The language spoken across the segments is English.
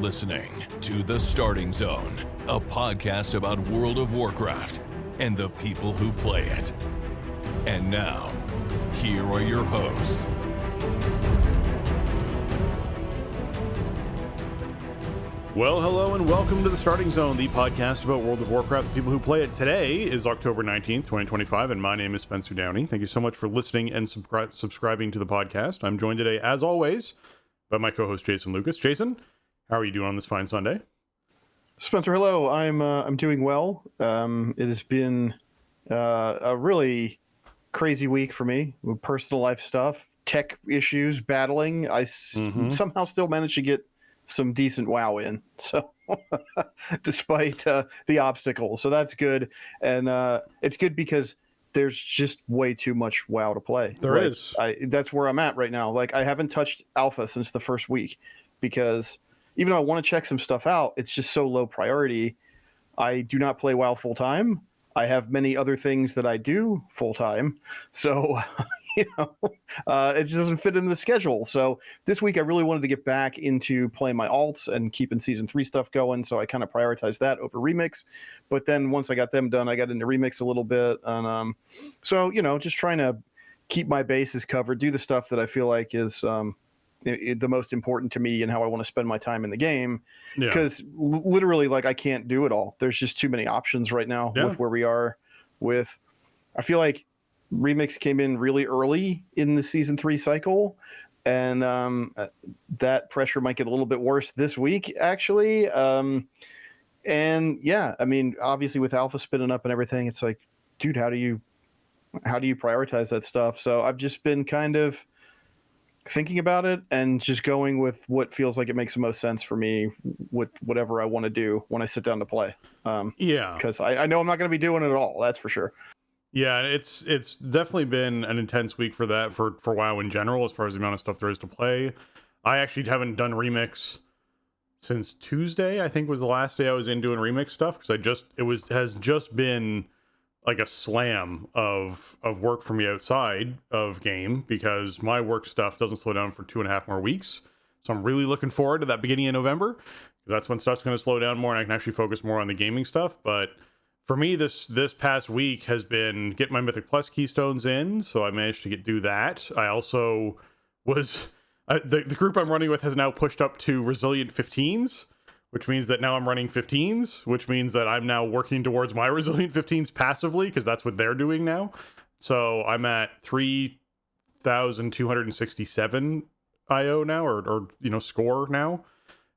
listening to The Starting Zone, a podcast about World of Warcraft and the people who play it. And now, here are your hosts. Well, hello and welcome to The Starting Zone, the podcast about World of Warcraft, the people who play it. Today is October 19th, 2025, and my name is Spencer Downey. Thank you so much for listening and subscribing to the podcast. I'm joined today, as always, by my co-host Jason Lucas. Jason, how are you doing on this fine Sunday? Spencer, hello. I'm doing well. It has been a really crazy week for me with personal life stuff, tech issues, battling. I somehow still managed to get some decent WoW in, so despite the obstacles, so that's good. And it's good because there's just way too much WoW to play. There is. That's where I'm at right now. Like, I haven't touched alpha since the first week because even though I want to check some stuff out, it's just so low priority. I do not play WoW full time. I have many other things that I do full time, so it just doesn't fit in the schedule. So this week I really wanted to get back into playing my alts and keeping season 3 stuff going, so I kind of prioritized that over remix. But then once I got them done, I got into remix a little bit, and so just trying to keep my bases covered, do the stuff that I feel like is the most important to me and how I want to spend my time in the game. Because literally, like, I can't do it all. There's just too many options right now with where we are with. I feel like remix came in really early in the season 3 cycle, and that pressure might get a little bit worse this week, actually. And yeah, I mean, obviously with alpha spinning up and everything, it's like, dude, how do you prioritize that stuff? So I've just been kind of thinking about it and just going with what feels like it makes the most sense for me with whatever I want to do when I sit down to play. Because I know I'm not going to be doing it all. That's for sure. Yeah, it's definitely been an intense week for that, for WoW in general, as far as the amount of stuff there is to play. I actually haven't done remix since Tuesday. I think was the last day I was in doing remix stuff, because has just been like a slam of work for me outside of game, because my work stuff doesn't slow down for 2.5 more weeks. So I'm really looking forward to that beginning of November, because that's when stuff's going to slow down more and I can actually focus more on the gaming stuff. But for me, this past week has been get my Mythic Plus keystones in, so I managed to do that. I also was the group I'm running with has now pushed up to Resilient 15s, which means that now I'm running 15s, which means that I'm now working towards my Resilient 15s passively, because that's what they're doing now. So I'm at 3,267 IO now, or score now.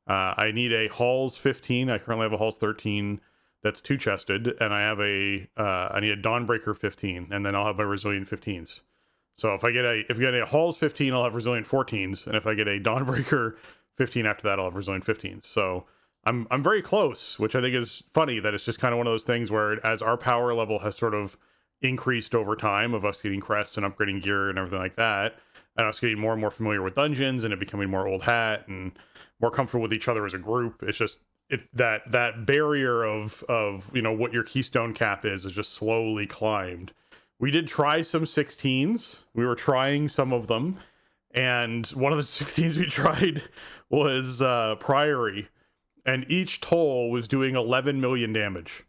I need a Halls 15. I currently have a Halls 13 that's 2-chested, and I need a Dawnbreaker 15, and then I'll have my Resilient 15s. So if I get a Halls 15, I'll have Resilient 14s, and if I get a Dawnbreaker 15 after that, I'll have Resilient 15s. So I'm very close, which I think is funny that it's just kind of one of those things where, as our power level has sort of increased over time of us getting crests and upgrading gear and everything like that, and us getting more and more familiar with dungeons and it becoming more old hat and more comfortable with each other as a group, it's just that barrier of what your keystone cap is just slowly climbed. We did try some 16s. We were trying some of them, and one of the 16s we tried was Priory, and each toll was doing 11 million damage.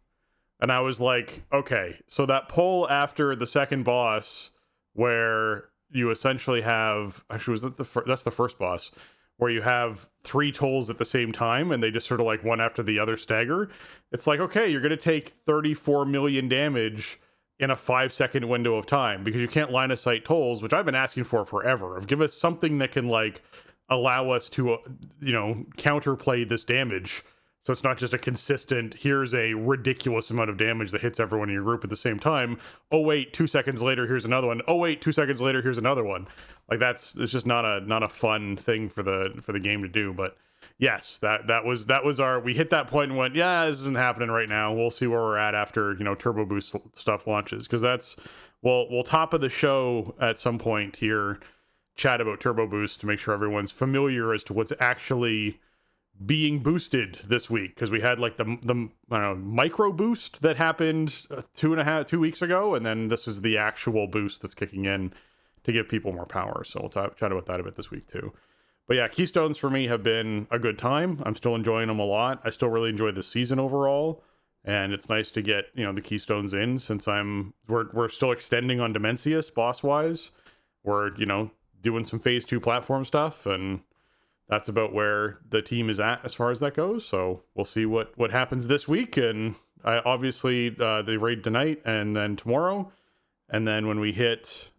And I was like, okay, so that pull after the second boss, where you essentially have, actually, that's the first boss, where you have 3 tolls at the same time and they just sort of like one after the other stagger. It's like, okay, you're going to take 34 million damage in a 5-second window of time, because you can't line of sight tolls, which I've been asking for forever. Give us something that can like allow us to counterplay this damage, so it's not just a consistent, here's a ridiculous amount of damage that hits everyone in your group at the same time. Oh wait, 2 seconds later here's another one. Oh wait, 2 seconds later here's another one. Like, it's just not a fun thing for the game to do. But yes, that was we hit that point and went, yeah, this isn't happening right now. We'll see where we're at after Turbo Boost stuff launches, because we'll top of the show at some point here chat about Turbo Boost to make sure everyone's familiar as to what's actually being boosted this week, because we had like the micro boost that happened 2 weeks ago, and then this is the actual boost that's kicking in to give people more power. So we'll chat about that a bit this week too. But yeah, Keystones for me have been a good time. I'm still enjoying them a lot. I still really enjoy the season overall. And it's nice to get, you know, the Keystones in since we're still extending on Dimensius boss wise. We're, you know, doing some phase 2 platform stuff, and that's about where the team is at as far as that goes. So we'll see what happens this week. And obviously they raid tonight and then tomorrow. And then when we hit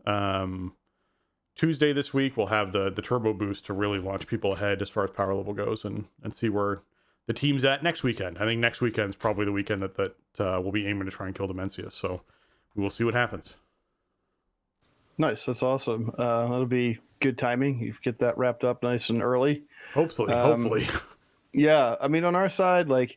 Tuesday this week, we'll have the turbo boost to really launch people ahead as far as power level goes and see where the team's at next weekend. I think next weekend is probably the weekend that we'll be aiming to try and kill Dimensius. So we will see what happens. Nice. That's awesome. That'll be good timing. You get that wrapped up nice and early. Hopefully. Yeah. I mean, on our side, like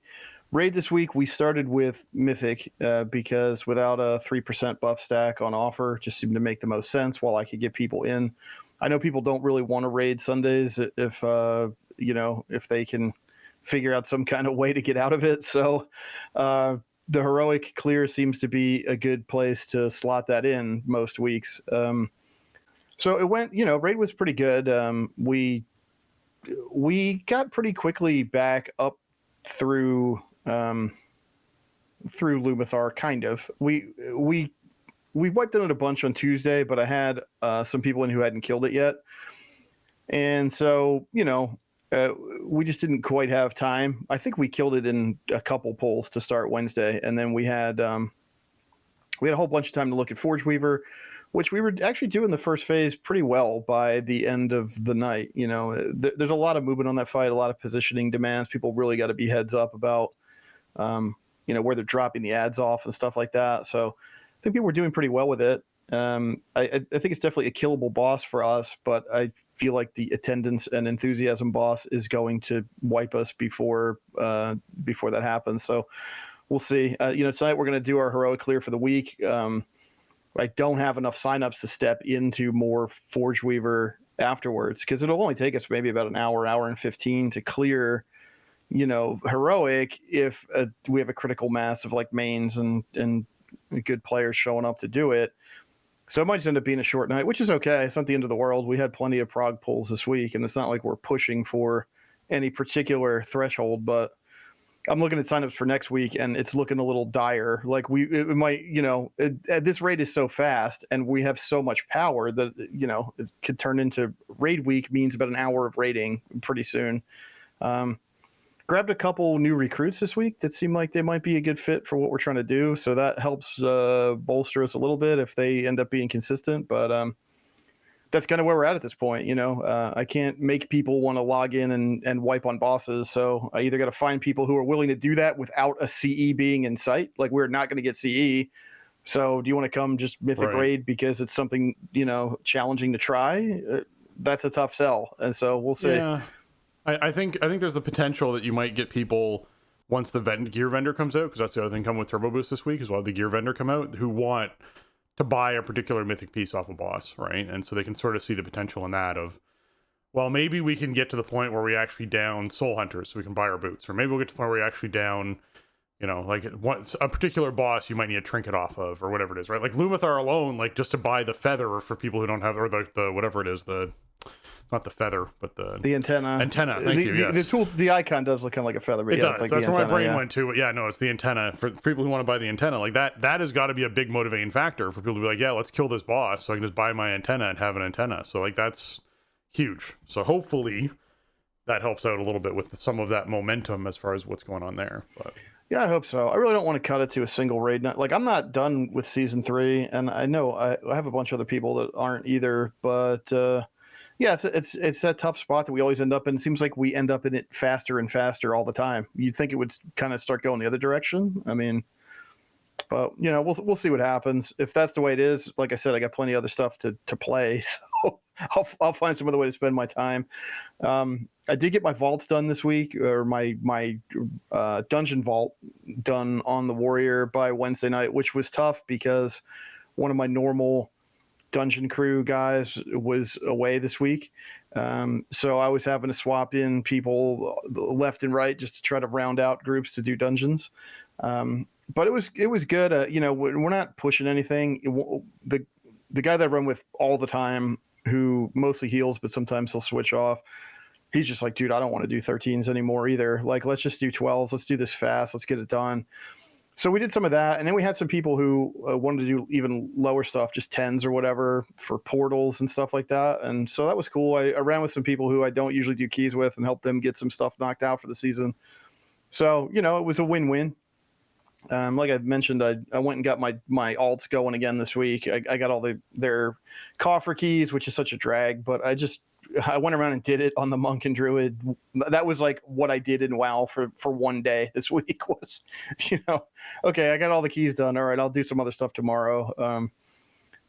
raid this week, we started with Mythic because without a 3% buff stack on offer, just seemed to make the most sense while I could get people in. I know people don't really want to raid Sundays if they can figure out some kind of way to get out of it. So the heroic clear seems to be a good place to slot that in most weeks. So it went, raid was pretty good. We got pretty quickly back up through Lumathar, kind of. We wiped it out a bunch on Tuesday, but I had some people in who hadn't killed it yet. And so, we just didn't quite have time. I think we killed it in a couple pulls to start Wednesday, and then we had a whole bunch of time to look at Forge Weaver, which we were actually doing the first phase pretty well by the end of the night. There's a lot of movement on that fight, a lot of positioning demands. People really got to be heads up about where they're dropping the ads off and stuff like that. So I think people were doing pretty well with it. I think it's definitely a killable boss for us, but I feel like the attendance and enthusiasm boss is going to wipe us before that happens. So we'll see. Tonight we're going to do our heroic clear for the week. I don't have enough signups to step into more Forge Weaver afterwards because it'll only take us maybe about an hour and 15 to clear, heroic if we have a critical mass of like mains and good players showing up to do it. So it might just end up being a short night, which is okay. It's not the end of the world. We had plenty of prog pulls this week, and it's not like we're pushing for any particular threshold, but I'm looking at signups for next week, and it's looking a little dire. Like it might, at this rate is so fast, and we have so much power that, it could turn into raid week means about an hour of raiding pretty soon. Grabbed a couple new recruits this week that seem like they might be a good fit for what we're trying to do. So that helps bolster us a little bit if they end up being consistent. But that's kind of where we're at this point. I can't make people want to log in and wipe on bosses. So I either got to find people who are willing to do that without a CE being in sight. Like we're not going to get CE. So do you want to come just Mythic raid because it's something, challenging to try? That's a tough sell. And so we'll see. Yeah. I think there's the potential that you might get people once the gear vendor comes out, because that's the other thing coming with Turbo Boost this week is we'll have the gear vendor come out who want to buy a particular mythic piece off a boss, right? And so they can sort of see the potential in that of, well, maybe we can get to the point where we actually down soul hunters so we can buy our boots, or maybe we'll get to the point where we actually down, like a particular boss you might need a trinket off of, or whatever it is, right? Like Lumathar alone, like just to buy the feather for people who don't have, or the whatever it is, not the feather, but the antenna. Thank you. Yes. The tool, the icon does look kind of like a feather. But it does. Like that's where antenna, my brain went to. Yeah, no, it's the antenna. For people who want to buy the antenna, like that has got to be a big motivating factor for people to be like, yeah, let's kill this boss so I can just buy my antenna and have an antenna. So like that's huge. So hopefully that helps out a little bit with some of that momentum as far as what's going on there. But yeah, I hope so. I really don't want to cut it to a single raid night. Like I'm not done with season 3, and I know I have a bunch of other people that aren't either, but yeah, it's that tough spot that we always end up in. It seems like we end up in it faster and faster all the time. You'd think it would kind of start going the other direction. I mean, but we'll see what happens. If that's the way it is, like I said, I got plenty of other stuff to play, so I'll find some other way to spend my time. I did get my vaults done this week, or my dungeon vault done on the warrior by Wednesday night, which was tough because one of my normal dungeon crew guys was away this week, so I was having to swap in people left and right just to try to round out groups to do dungeons, but it was good. We're not pushing anything. The guy that I run with all the time, who mostly heals but sometimes he'll switch off, he's just like, dude, I don't want to do 13s anymore either. Like, let's just do 12s. Let's do this fast. Let's get it done. So we did some of that, and then we had some people who wanted to do even lower stuff, just 10s or whatever for portals and stuff like that. And so that was cool. I ran with some people who I don't usually do keys with and helped them get some stuff knocked out for the season. So, you know, it was a win-win. Like I mentioned, I went and got my alts going again this week. I got all their coffer keys, which is such a drag, but I went around and did it on the monk and druid. That was like what I did in WoW for one day this week was, you know, okay, I got all the keys done. All right, I'll do some other stuff tomorrow.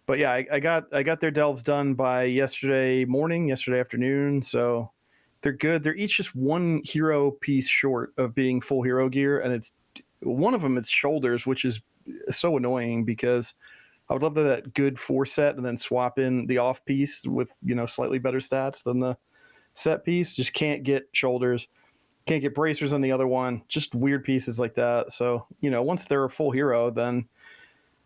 But yeah, I got their delves done by yesterday afternoon. So they're good. They're each just one hero piece short of being full hero gear, and it's one of them. It's shoulders, which is so annoying because I would love that good 4 set and then swap in the off piece with, you know, slightly better stats than the set piece. Just can't get shoulders, can't get bracers on the other one. Just weird pieces like that. So, you know, once they're a full hero, then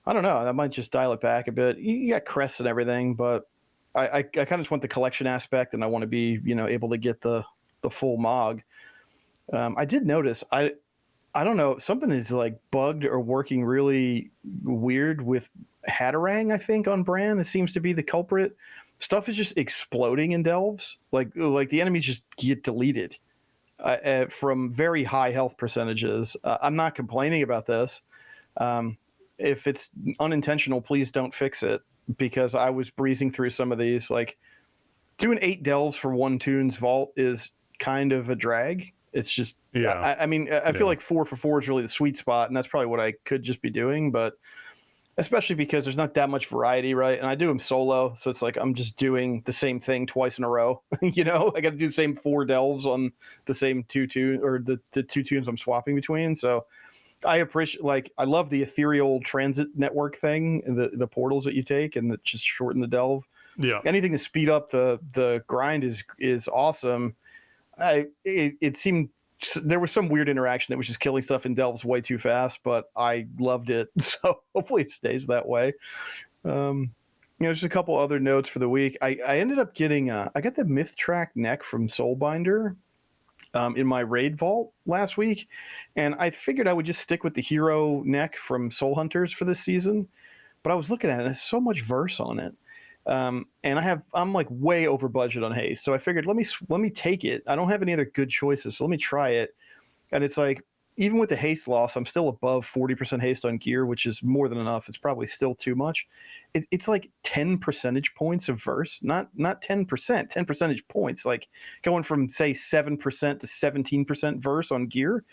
I don't know. That might just dial it back a bit. You got crests and everything, but I kind of just want the collection aspect, and I want to be, you know, able to get the full Mog. I did notice I don't know, something is like bugged or working really weird with Hatterang, I think, on Bran. It seems to be the culprit. Stuff is just exploding in delves. Like the enemies just get deleted from very high health percentages. I'm not complaining about this. If it's unintentional, please don't fix it, because I was breezing through some of these. Like, doing 8 delves for 1 Toon's vault is kind of a drag. It's just, yeah. I mean, I feel like 4 for 4 is really the sweet spot, and that's probably what I could just be doing, but especially because there's not that much variety, right? And I do them solo, so it's like I'm just doing the same thing twice in a row. You know, I got to do the same 4 delves on the same 2 Toon, or the 2 Toons I'm swapping between. So I appreciate, like, I love the ethereal transit network thing, and the portals that you take, and that just shorten the delve. Yeah. Anything to speed up the grind is awesome. It seemed there was some weird interaction that was just killing stuff in delves way too fast, but I loved it. So hopefully it stays that way. You know, just a couple other notes for the week. I ended up getting I got the Myth Track neck from Soulbinder in my raid vault last week, and I figured I would just stick with the hero neck from Soul Hunters for this season. But I was looking at it, and there's so much verse on it. And I'm like way over budget on haste, so I figured let me take it. I don't have any other good choices, so let me try it. And it's like, even with the haste loss, I'm still above 40% haste on gear, which is more than enough. It's probably still too much. It's like 10 percentage points of verse, not 10%, 10 percentage points, like going from say 7% to 17% verse on gear.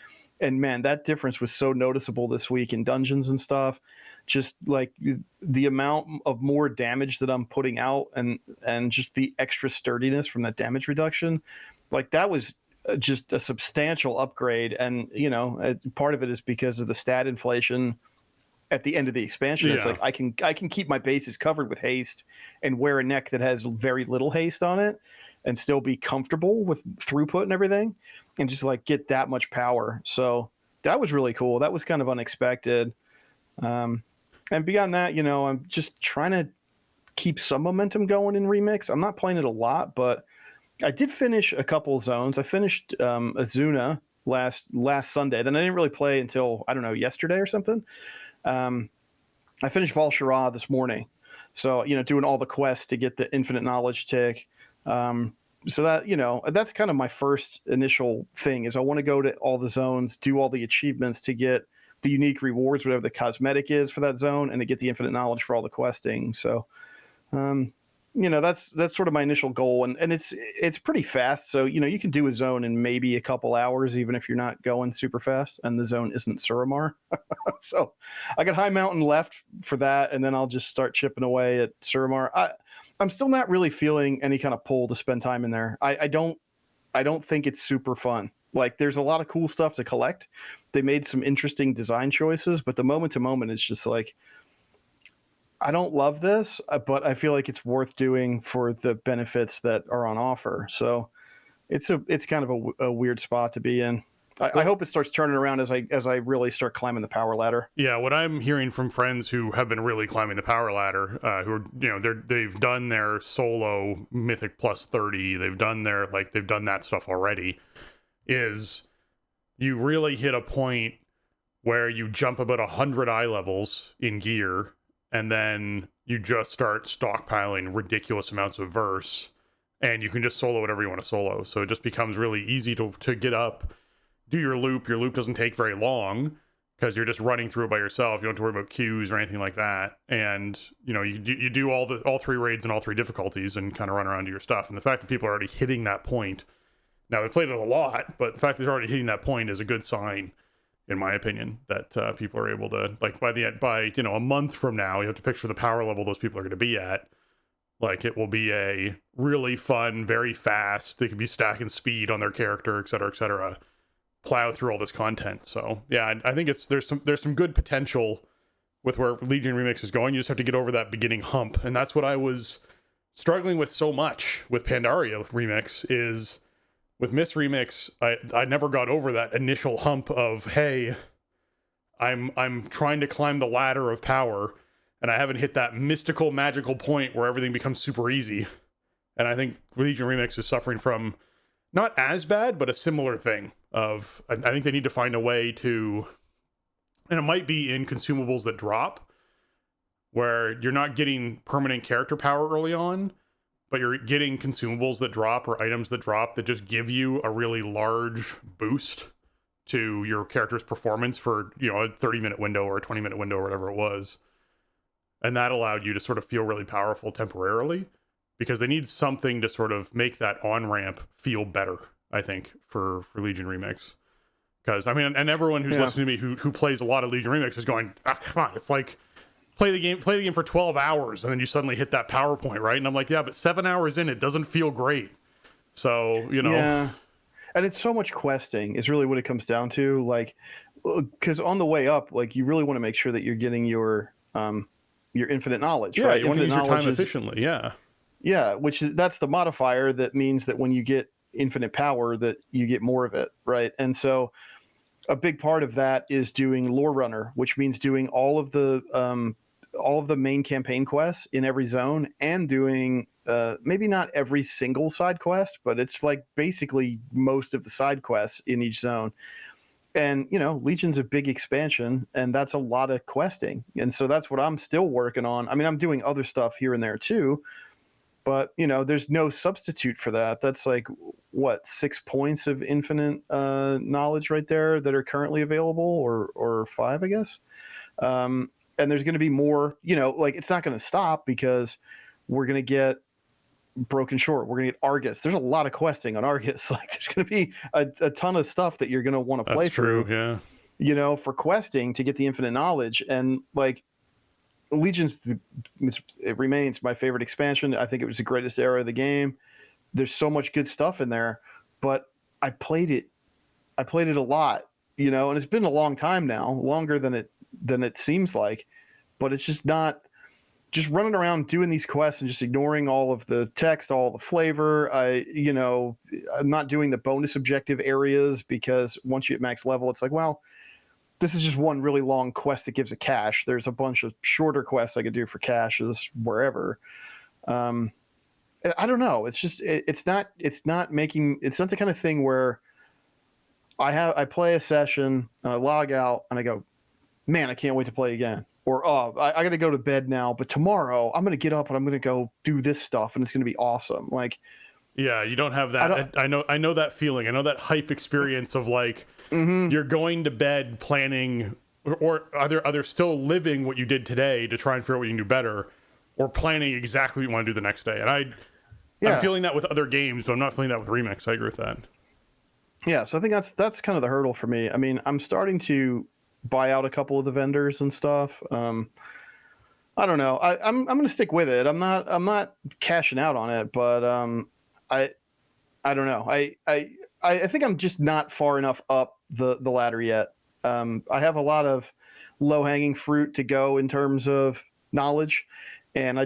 And man, that difference was so noticeable this week in dungeons and stuff. Just like the amount of more damage that I'm putting out, and just the extra sturdiness from that damage reduction, like that was just a substantial upgrade. And you know, part of it is because of the stat inflation at the end of the expansion. It's like I can keep my bases covered with haste and wear a neck that has very little haste on it, and still be comfortable with throughput and everything, and just like get that much power. So that was really cool. That was kind of unexpected. And beyond that, you know, I'm just trying to keep some momentum going in Remix. I'm not playing it a lot, but I did finish a couple zones. I finished Azuna last Sunday. Then I didn't really play until, I don't know, yesterday or something. I finished Val'sharah this morning. So, you know, doing all the quests to get the infinite knowledge tick. So that, you know, that's kind of my first initial thing, is I want to go to all the zones, do all the achievements to get the unique rewards, whatever the cosmetic is for that zone, and to get the infinite knowledge for all the questing. So, you know, that's sort of my initial goal, and it's pretty fast. So, you know, you can do a zone in maybe a couple hours, even if you're not going super fast, and the zone isn't Suramar. So I got High Mountain left for that, and then I'll just start chipping away at Suramar. I'm still not really feeling any kind of pull to spend time in there. I don't think it's super fun. Like, there's a lot of cool stuff to collect. They made some interesting design choices, but the moment to moment is just like, I don't love this, but I feel like it's worth doing for the benefits that are on offer. So it's kind of a weird spot to be in. I hope it starts turning around as I really start climbing the power ladder. Yeah, what I'm hearing from friends who have been really climbing the power ladder, who are, they've done their solo Mythic plus 30, they've done that stuff already, is you really hit a point where you jump about 100 eye levels in gear, and then you just start stockpiling ridiculous amounts of verse, and you can just solo whatever you want to solo. So it just becomes really easy to get up, do your loop. Your loop doesn't take very long because you're just running through it by yourself. You don't have to worry about queues or anything like that. And you do all three raids and all three difficulties and kind of run around to your stuff. And the fact that people are already hitting that point, now they played it a lot, but the fact that they're already hitting that point is a good sign, in my opinion, that people are able to, like, by a month from now, you have to picture the power level those people are going to be at. Like, it will be a really fun, very fast, they could be stacking speed on their character, et cetera, plow through all this content. So yeah, I think there's some good potential with where Legion Remix is going. You just have to get over that beginning hump, and that's what I was struggling with so much with Pandaria Remix. Is with Miss Remix, I never got over that initial hump of, hey, I'm trying to climb the ladder of power, and I haven't hit that mystical, magical point where everything becomes super easy. And I think Legion Remix is suffering from not as bad, but a similar thing of, I think they need to find a way to, and it might be in consumables that drop, where you're not getting permanent character power early on, but you're getting consumables that drop or items that drop that just give you a really large boost to your character's performance for, a 30-minute window or a 20-minute window or whatever it was. And that allowed you to sort of feel really powerful temporarily, because they need something to sort of make that on-ramp feel better, I think, for Legion Remix. Because, I mean, and everyone who's listening to me who plays a lot of Legion Remix is going, come on, it's like, play the game for 12 hours, and then you suddenly hit that PowerPoint, right? And I'm like, yeah, but 7 hours in, it doesn't feel great. So, Yeah. And it's so much questing is really what it comes down to. Like, because on the way up, like, you really want to make sure that you're getting your infinite knowledge, right? You want to use your time efficiently, Yeah, that's the modifier that means that when you get infinite power, that you get more of it, right? And so a big part of that is doing Lore Runner, which means doing all of the main campaign quests in every zone, and doing maybe not every single side quest, but it's like basically most of the side quests in each zone. And Legion's a big expansion, and that's a lot of questing, and so that's what I'm still working on. I mean, I'm doing other stuff here and there too, but there's no substitute for that. That's like, what, 6 points of infinite knowledge right there that are currently available, or 5, I guess. And there's going to be more, like, it's not going to stop, because we're going to get Broken Shore, we're going to get Argus. There's a lot of questing on Argus. Like, there's going to be a ton of stuff that you're going to want to play through. That's true, yeah. For questing to get the infinite knowledge. And like, it remains my favorite expansion. I think it was the greatest era of the game. There's so much good stuff in there, but I played it a lot, and it's been a long time now, longer than it seems like, but it's just not just running around doing these quests and just ignoring all of the text, all the flavor. I'm not doing the bonus objective areas, because once you hit max level, it's like, well, this is just one really long quest that gives a cache. There's a bunch of shorter quests I could do for caches wherever. I don't know. It's just, it's not the kind of thing where I play a session and I log out and I go, man, I can't wait to play again. Or, I got to go to bed now, but tomorrow I'm going to get up and I'm going to go do this stuff, and it's going to be awesome. Like, yeah, you don't have that. I know that feeling. I know that hype experience of like, you're going to bed planning, or either still living what you did today to try and figure out what you can do better, or planning exactly what you want to do the next day. And I'm feeling that with other games, but I'm not feeling that with Remix. I agree with that. Yeah, so I think that's kind of the hurdle for me. I mean, I'm starting to buy out a couple of the vendors and stuff. I don't know. I'm going to stick with it. I'm not cashing out on it, but I don't know. I think I'm just not far enough up the ladder yet. I have a lot of low hanging fruit to go in terms of knowledge, and I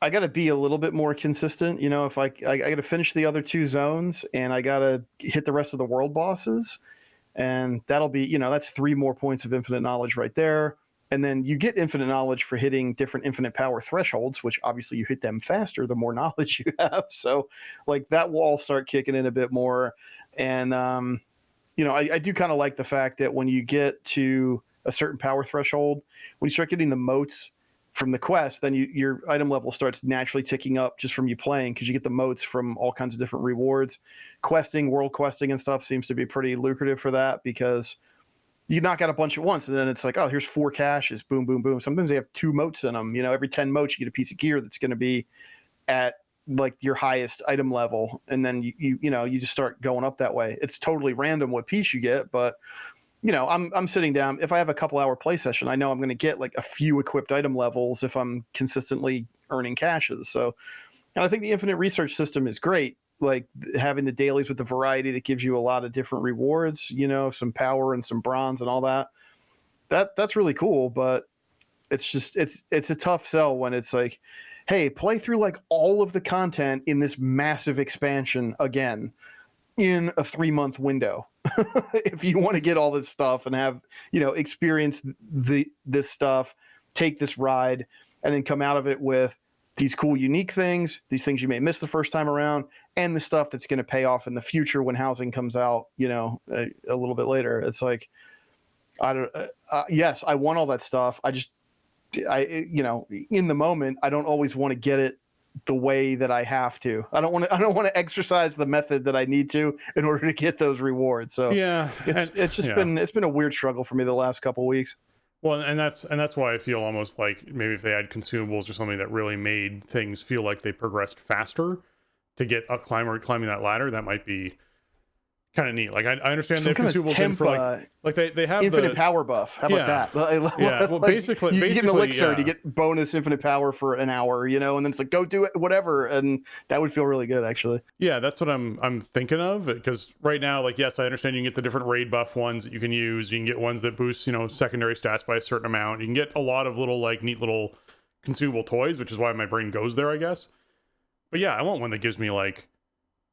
I got to be a little bit more consistent. You know, if I got to finish the other 2 zones and I got to hit the rest of the world bosses, and that'll be, you know, that's 3 more points of infinite knowledge right there. And then you get infinite knowledge for hitting different infinite power thresholds, which obviously you hit them faster the more knowledge you have. So like that will all start kicking in a bit more. And you know, I do kind of like the fact that when you get to a certain power threshold, when you start getting the motes from the quest, then your item level starts naturally ticking up just from you playing, because you get the motes from all kinds of different rewards. Questing, world questing and stuff seems to be pretty lucrative for that, because you knock out a bunch at once and then it's like, oh, here's 4 caches, boom, boom, boom. Sometimes they have 2 motes in them. You know, every 10 motes you get a piece of gear that's going to be at like your highest item level, and then you know you just start going up that way. It's totally random what piece you get, but you know, I'm sitting down. If I have a couple hour play session, I know I'm going to get like a few equipped item levels if I'm consistently earning caches. So, and I think the infinite research system is great. Like having the dailies with the variety that gives you a lot of different rewards, you know, some power and some bronze and all that. That's really cool, but it's just it's a tough sell when it's like, hey, play through like all of the content in this massive expansion again in a 3-month window. If you want to get all this stuff and have, you know, experience this stuff, take this ride, and then come out of it with these cool, unique things, these things you may miss the first time around, and the stuff that's going to pay off in the future when housing comes out, you know, a little bit later. It's like, I don't, yes, I want all that stuff. You know, in the moment, I don't always want to get it the way that I have to. I don't want to exercise the method that I need to in order to get those rewards. So yeah, it's been a weird struggle for me the last couple of weeks. Well, and that's why I feel almost like maybe if they had consumables or something that really made things feel like they progressed faster to get a climbing that ladder, that might be kind of neat. Like I understand they have consumables in for like they have infinite power buff. How about that? Yeah. Well, like, basically, you get an elixir, yeah. you get bonus infinite power for an hour, you know, and then it's like go do it, whatever, and that would feel really good, actually. Yeah, that's what I'm thinking of, because right now, like, yes, I understand you can get the different raid buff ones that you can use. You can get ones that boost, you know, secondary stats by a certain amount. You can get a lot of little like neat little consumable toys, which is why my brain goes there, I guess. But yeah, I want one that gives me like,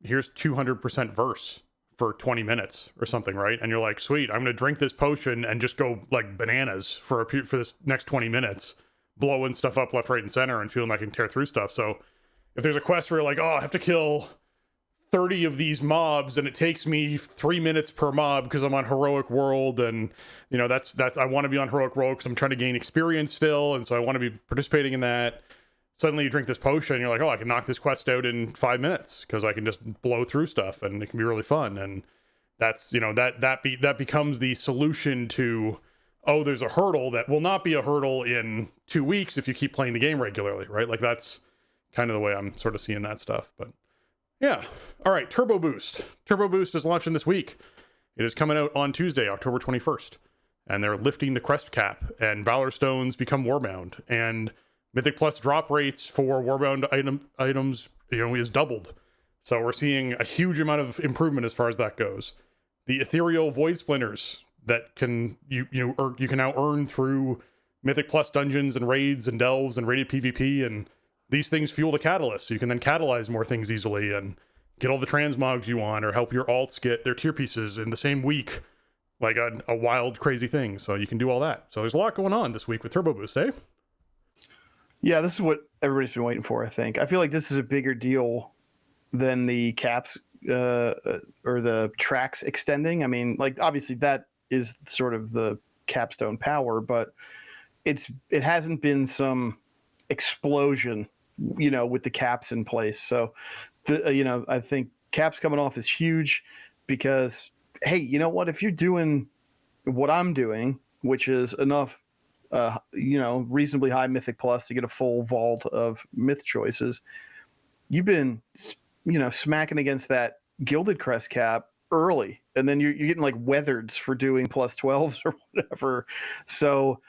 here's 200% verse for 20 minutes or something, right? And you're like, sweet, I'm gonna drink this potion and just go like bananas for this next 20 minutes, blowing stuff up left, right, and center, and feeling like I can tear through stuff. So if there's a quest where you're like, oh, I have to kill 30 of these mobs and it takes me 3 minutes per mob because I'm on heroic world, and you know that's I want to be on heroic world because I'm trying to gain experience still, and so I want to be participating in that. Suddenly you drink this potion and you're like, oh, I can knock this quest out in 5 minutes because I can just blow through stuff and it can be really fun. And that's, you know, that becomes the solution to, oh, there's a hurdle that will not be a hurdle in 2 weeks if you keep playing the game regularly, right? Like that's kind of the way I'm sort of seeing that stuff. But yeah. All right, Turbo Boost. Turbo Boost is launching this week. It is coming out on Tuesday, October 21st. And they're lifting the crest cap, and Valor Stones become Warbound, and Mythic Plus drop rates for Warbound items, you know, is doubled. So we're seeing a huge amount of improvement as far as that goes. The ethereal void splinters that can you can now earn through Mythic Plus dungeons and raids and delves and rated PvP, and these things fuel the catalyst, so you can then catalyze more things easily and get all the transmogs you want, or help your alts get their tier pieces in the same week, like a wild, crazy thing. So you can do all that. So there's a lot going on this week with Turbo Boost, eh? Yeah, this is what everybody's been waiting for, I think. I feel like this is a bigger deal than the caps or the tracks extending. I mean, like, obviously that is sort of the capstone power, but it hasn't been some explosion, you know, with the caps in place. So, you know, I think caps coming off is huge because, hey, you know what? If you're doing what I'm doing, which is enough you know, reasonably high Mythic Plus to get a full vault of myth choices, you've been, you know, smacking against that Gilded Crest cap early, and then you're getting like weathers for doing plus 12s or whatever. So,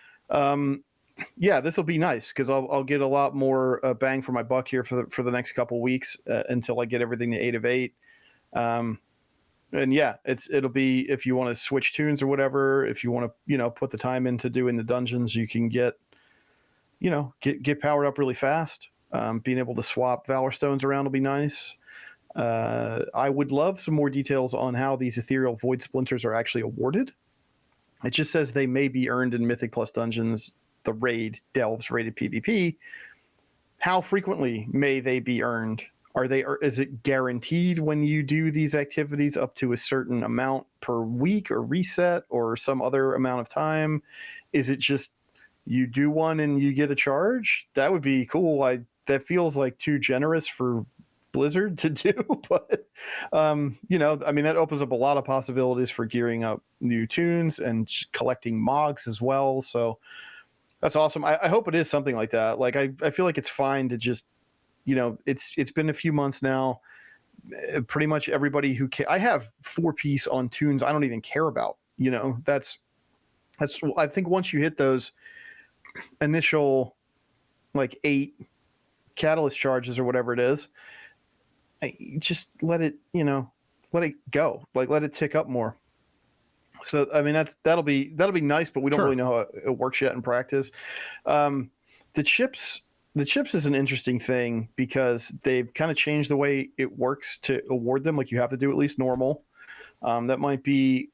yeah, this will be nice because I'll get a lot more bang for my buck here for the next couple weeks until I get everything to 8 of 8. And yeah, it'll be, if you want to switch tunes or whatever, if you want to, you know, put the time into doing the dungeons, you can get powered up really fast. Being able to swap Valor Stones around will be nice. I would love some more details on how these Ethereal Void Splinters are actually awarded. It just says they may be earned in Mythic Plus Dungeons, the raid, Delves rated PvP. How frequently may they be earned? Is it guaranteed when you do these activities up to a certain amount per week or reset or some other amount of time? Is it just you do one and you get a charge? That would be cool. That feels like too generous for Blizzard to do, but that opens up a lot of possibilities for gearing up new tunes and collecting mogs as well. So that's awesome. I hope it is something like that. Like I feel like it's fine to just, it's been a few months now. Pretty much everybody I have 4-piece on tunes I don't even care about. That's I think once you hit those initial like 8 catalyst charges or whatever it is, just let it go. Like let it tick up more. So I mean that'll be nice, but we don't really know how it works yet in practice. The chips is an interesting thing because they've kind of changed the way it works to award them. Like you have to do at least normal. That might be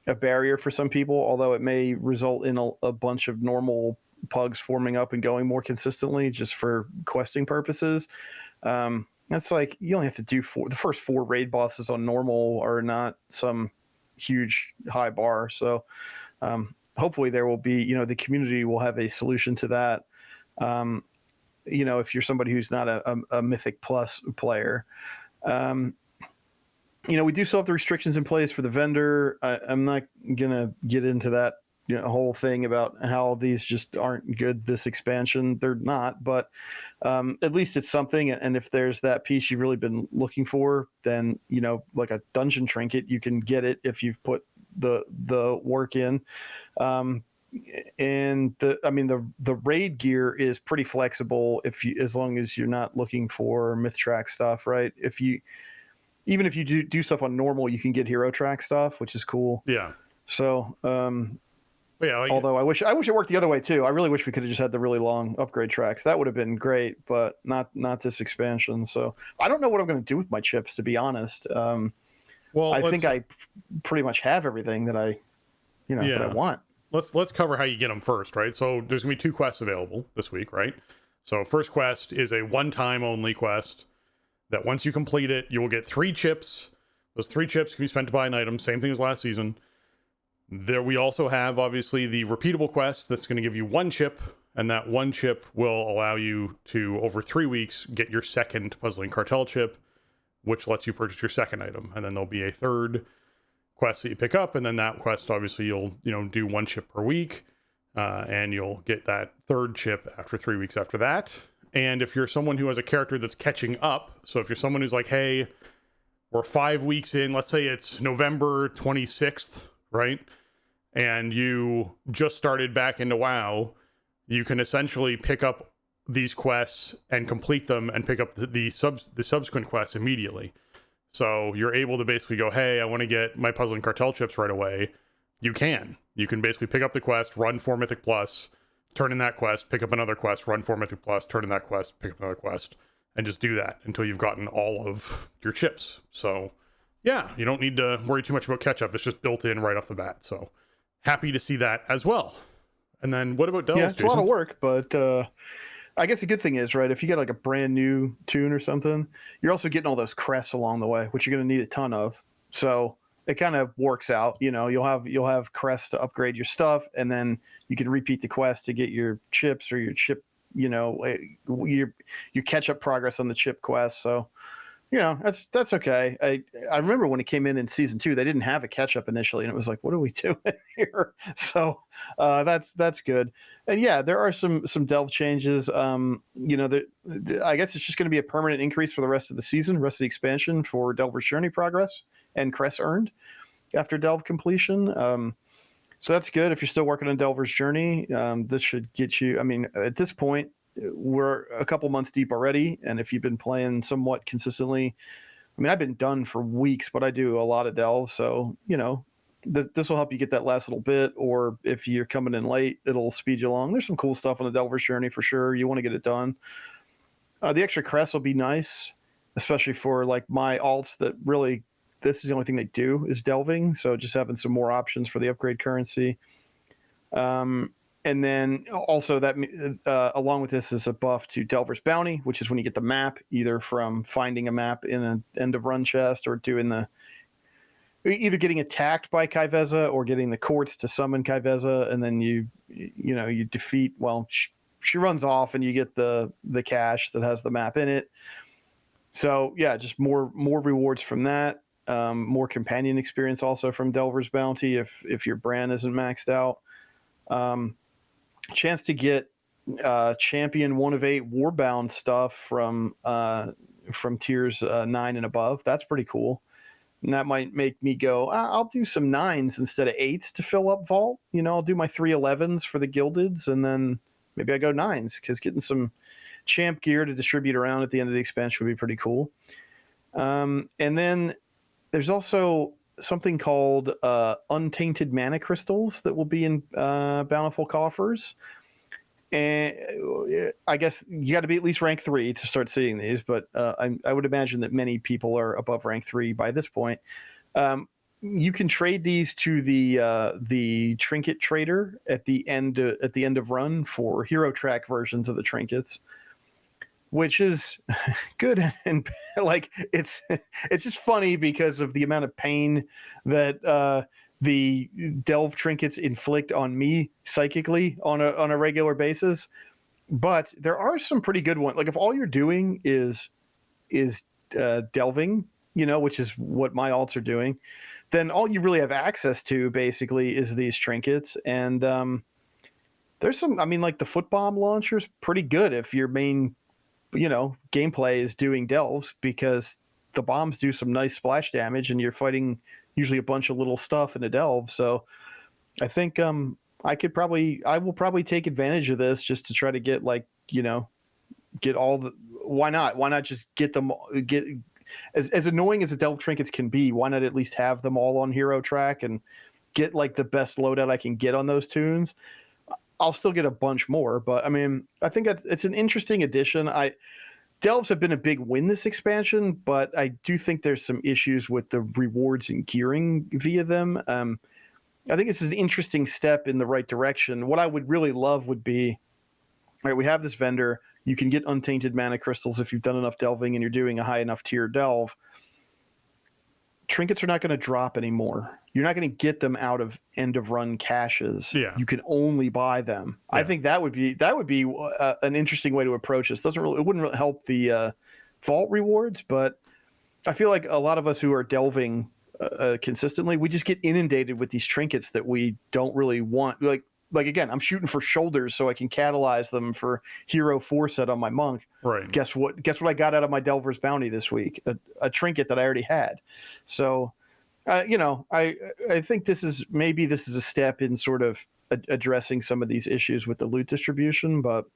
a barrier for some people, although it may result in a bunch of normal pugs forming up and going more consistently just for questing purposes. That's like you only have to do the first 4 raid bosses on normal are not some huge high bar. So hopefully there will be, the community will have a solution to that. If you're somebody who's not a Mythic Plus player, we do still have the restrictions in place for the vendor. I'm not going to get into that whole thing about how these just aren't good this expansion. They're not, but at least it's something. And if there's that piece you've really been looking for, then like a dungeon trinket, you can get it if you've put the work in. And the raid gear is pretty flexible as long as you're not looking for myth track stuff, right? Even if you do stuff on normal, you can get hero track stuff, which is cool. Yeah. So although I wish it worked the other way too. I really wish we could have just had the really long upgrade tracks. That would have been great, but not this expansion. So I don't know what I'm going to do with my chips, to be honest. I think I pretty much have everything that I want. Let's cover how you get them first, right? So there's gonna be 2 quests available this week, right? So first quest is a one-time only quest that once you complete it, you will get 3 chips. Those 3 chips can be spent to buy an item. Same thing as last season. There we also have, obviously, the repeatable quest that's going to give you 1 chip, and that 1 chip will allow you to, over 3 weeks, get your second Puzzling Cartel chip, which lets you purchase your second item. And then there'll be a third quest that you pick up, and then that quest, obviously, you'll do 1 chip per week, and you'll get that third chip after 3 weeks after that. And if you're someone who has a character that's catching up, so if you're someone who's like, hey, we're 5 weeks in, let's say it's November 26th, right? And you just started back into WoW, you can essentially pick up these quests and complete them and pick up the subsequent quests immediately. So you're able to basically go, hey, I want to get my Puzzling Cartel chips right away. You can basically pick up the quest, run 4 Mythic Plus, turn in that quest, pick up another quest, run 4 Mythic Plus, turn in that quest, pick up another quest, and just do that until you've gotten all of your chips. So yeah, you don't need to worry too much about catch up. It's just built in right off the bat. So happy to see that as well. And then what about Delves? Yeah, it's Jason? A lot of work, but I guess the good thing is, right, if you get like a brand new tune or something, you're also getting all those crests along the way, which you're going to need a ton of. So it kind of works out. You'll have crests to upgrade your stuff, and then you can repeat the quest to get your chips or your chip, your catch up progress on the chip quest. So that's okay. I remember when it came in season 2, they didn't have a catch up initially, and it was like, what are we doing here? So that's good. And yeah, there are some delve changes. I guess it's just going to be a permanent increase for the rest of the season, rest of the expansion for Delver's Journey progress and crests earned after delve completion. So that's good. If you're still working on Delver's Journey, this should get you. I mean, at this point, we're a couple months deep already, and if you've been playing somewhat consistently, I mean, I've been done for weeks, but I do a lot of delve, so this will help you get that last little bit. Or if you're coming in late, it'll speed you along. There's some cool stuff on the Delver's Journey for sure. You want to get it done. The extra crest will be nice, especially for like my alts that really, this is the only thing they do is delving. So just having some more options for the upgrade currency. And then also that along with this is a buff to Delver's Bounty, which is when you get the map, either from finding a map in an end of run chest or doing either getting attacked by Kaiveza or getting the courts to summon Kaiveza, and then you defeat. Well, she runs off, and you get the cache that has the map in it. So yeah, just more rewards from that. More companion experience also from Delver's Bounty if your brand isn't maxed out. Chance to get champion 1 of 8 Warbound stuff from tiers 9 and above. That's pretty cool. And that might make me go, I'll do some 9s instead of 8s to fill up Vault. I'll do my 3 11s for the Gildeds, and then maybe I go 9s, because getting some champ gear to distribute around at the end of the expansion would be pretty cool. And then there's also something called Untainted Mana Crystals that will be in Bountiful Coffers. And I guess you got to be at least rank 3 to start seeing these, but I would imagine that many people are above rank 3 by this point. You can trade these to the trinket trader at the end of run for hero track versions of the trinkets, which is good. And like it's just funny because of the amount of pain that the delve trinkets inflict on me psychically on a regular basis. But there are some pretty good ones. Like if all you're doing is delving, which is what my alts are doing, then all you really have access to basically is these trinkets. And there's some, like the foot bomb launcher is pretty good if your main, gameplay is doing delves, because the bombs do some nice splash damage and you're fighting usually a bunch of little stuff in a delve. So I think I will probably take advantage of this just to try to get get all the, why not just get them, as annoying as the delve trinkets can be, why not at least have them all on hero track and get like the best loadout I can get on those tunes. I'll still get a bunch more, but I think it's an interesting addition. Delves have been a big win this expansion, but I do think there's some issues with the rewards and gearing via them. I think this is an interesting step in the right direction. What I would really love would be, right, we have this vendor. You can get Untainted Mana Crystals if you've done enough delving and you're doing a high enough tier delve. Trinkets are not going to drop anymore. You're not going to get them out of end of run caches. Yeah. You can only buy them. Yeah. I think that would be an interesting way to approach this. It wouldn't really help the vault rewards, but I feel like a lot of us who are delving consistently, we just get inundated with these trinkets that we don't really want. Like again, I'm shooting for shoulders so I can catalyze them for Hero 4 set on my monk. Right. Guess what I got out of my Delver's Bounty this week? A trinket that I already had. So, I think this is a step in sort of addressing some of these issues with the loot distribution, but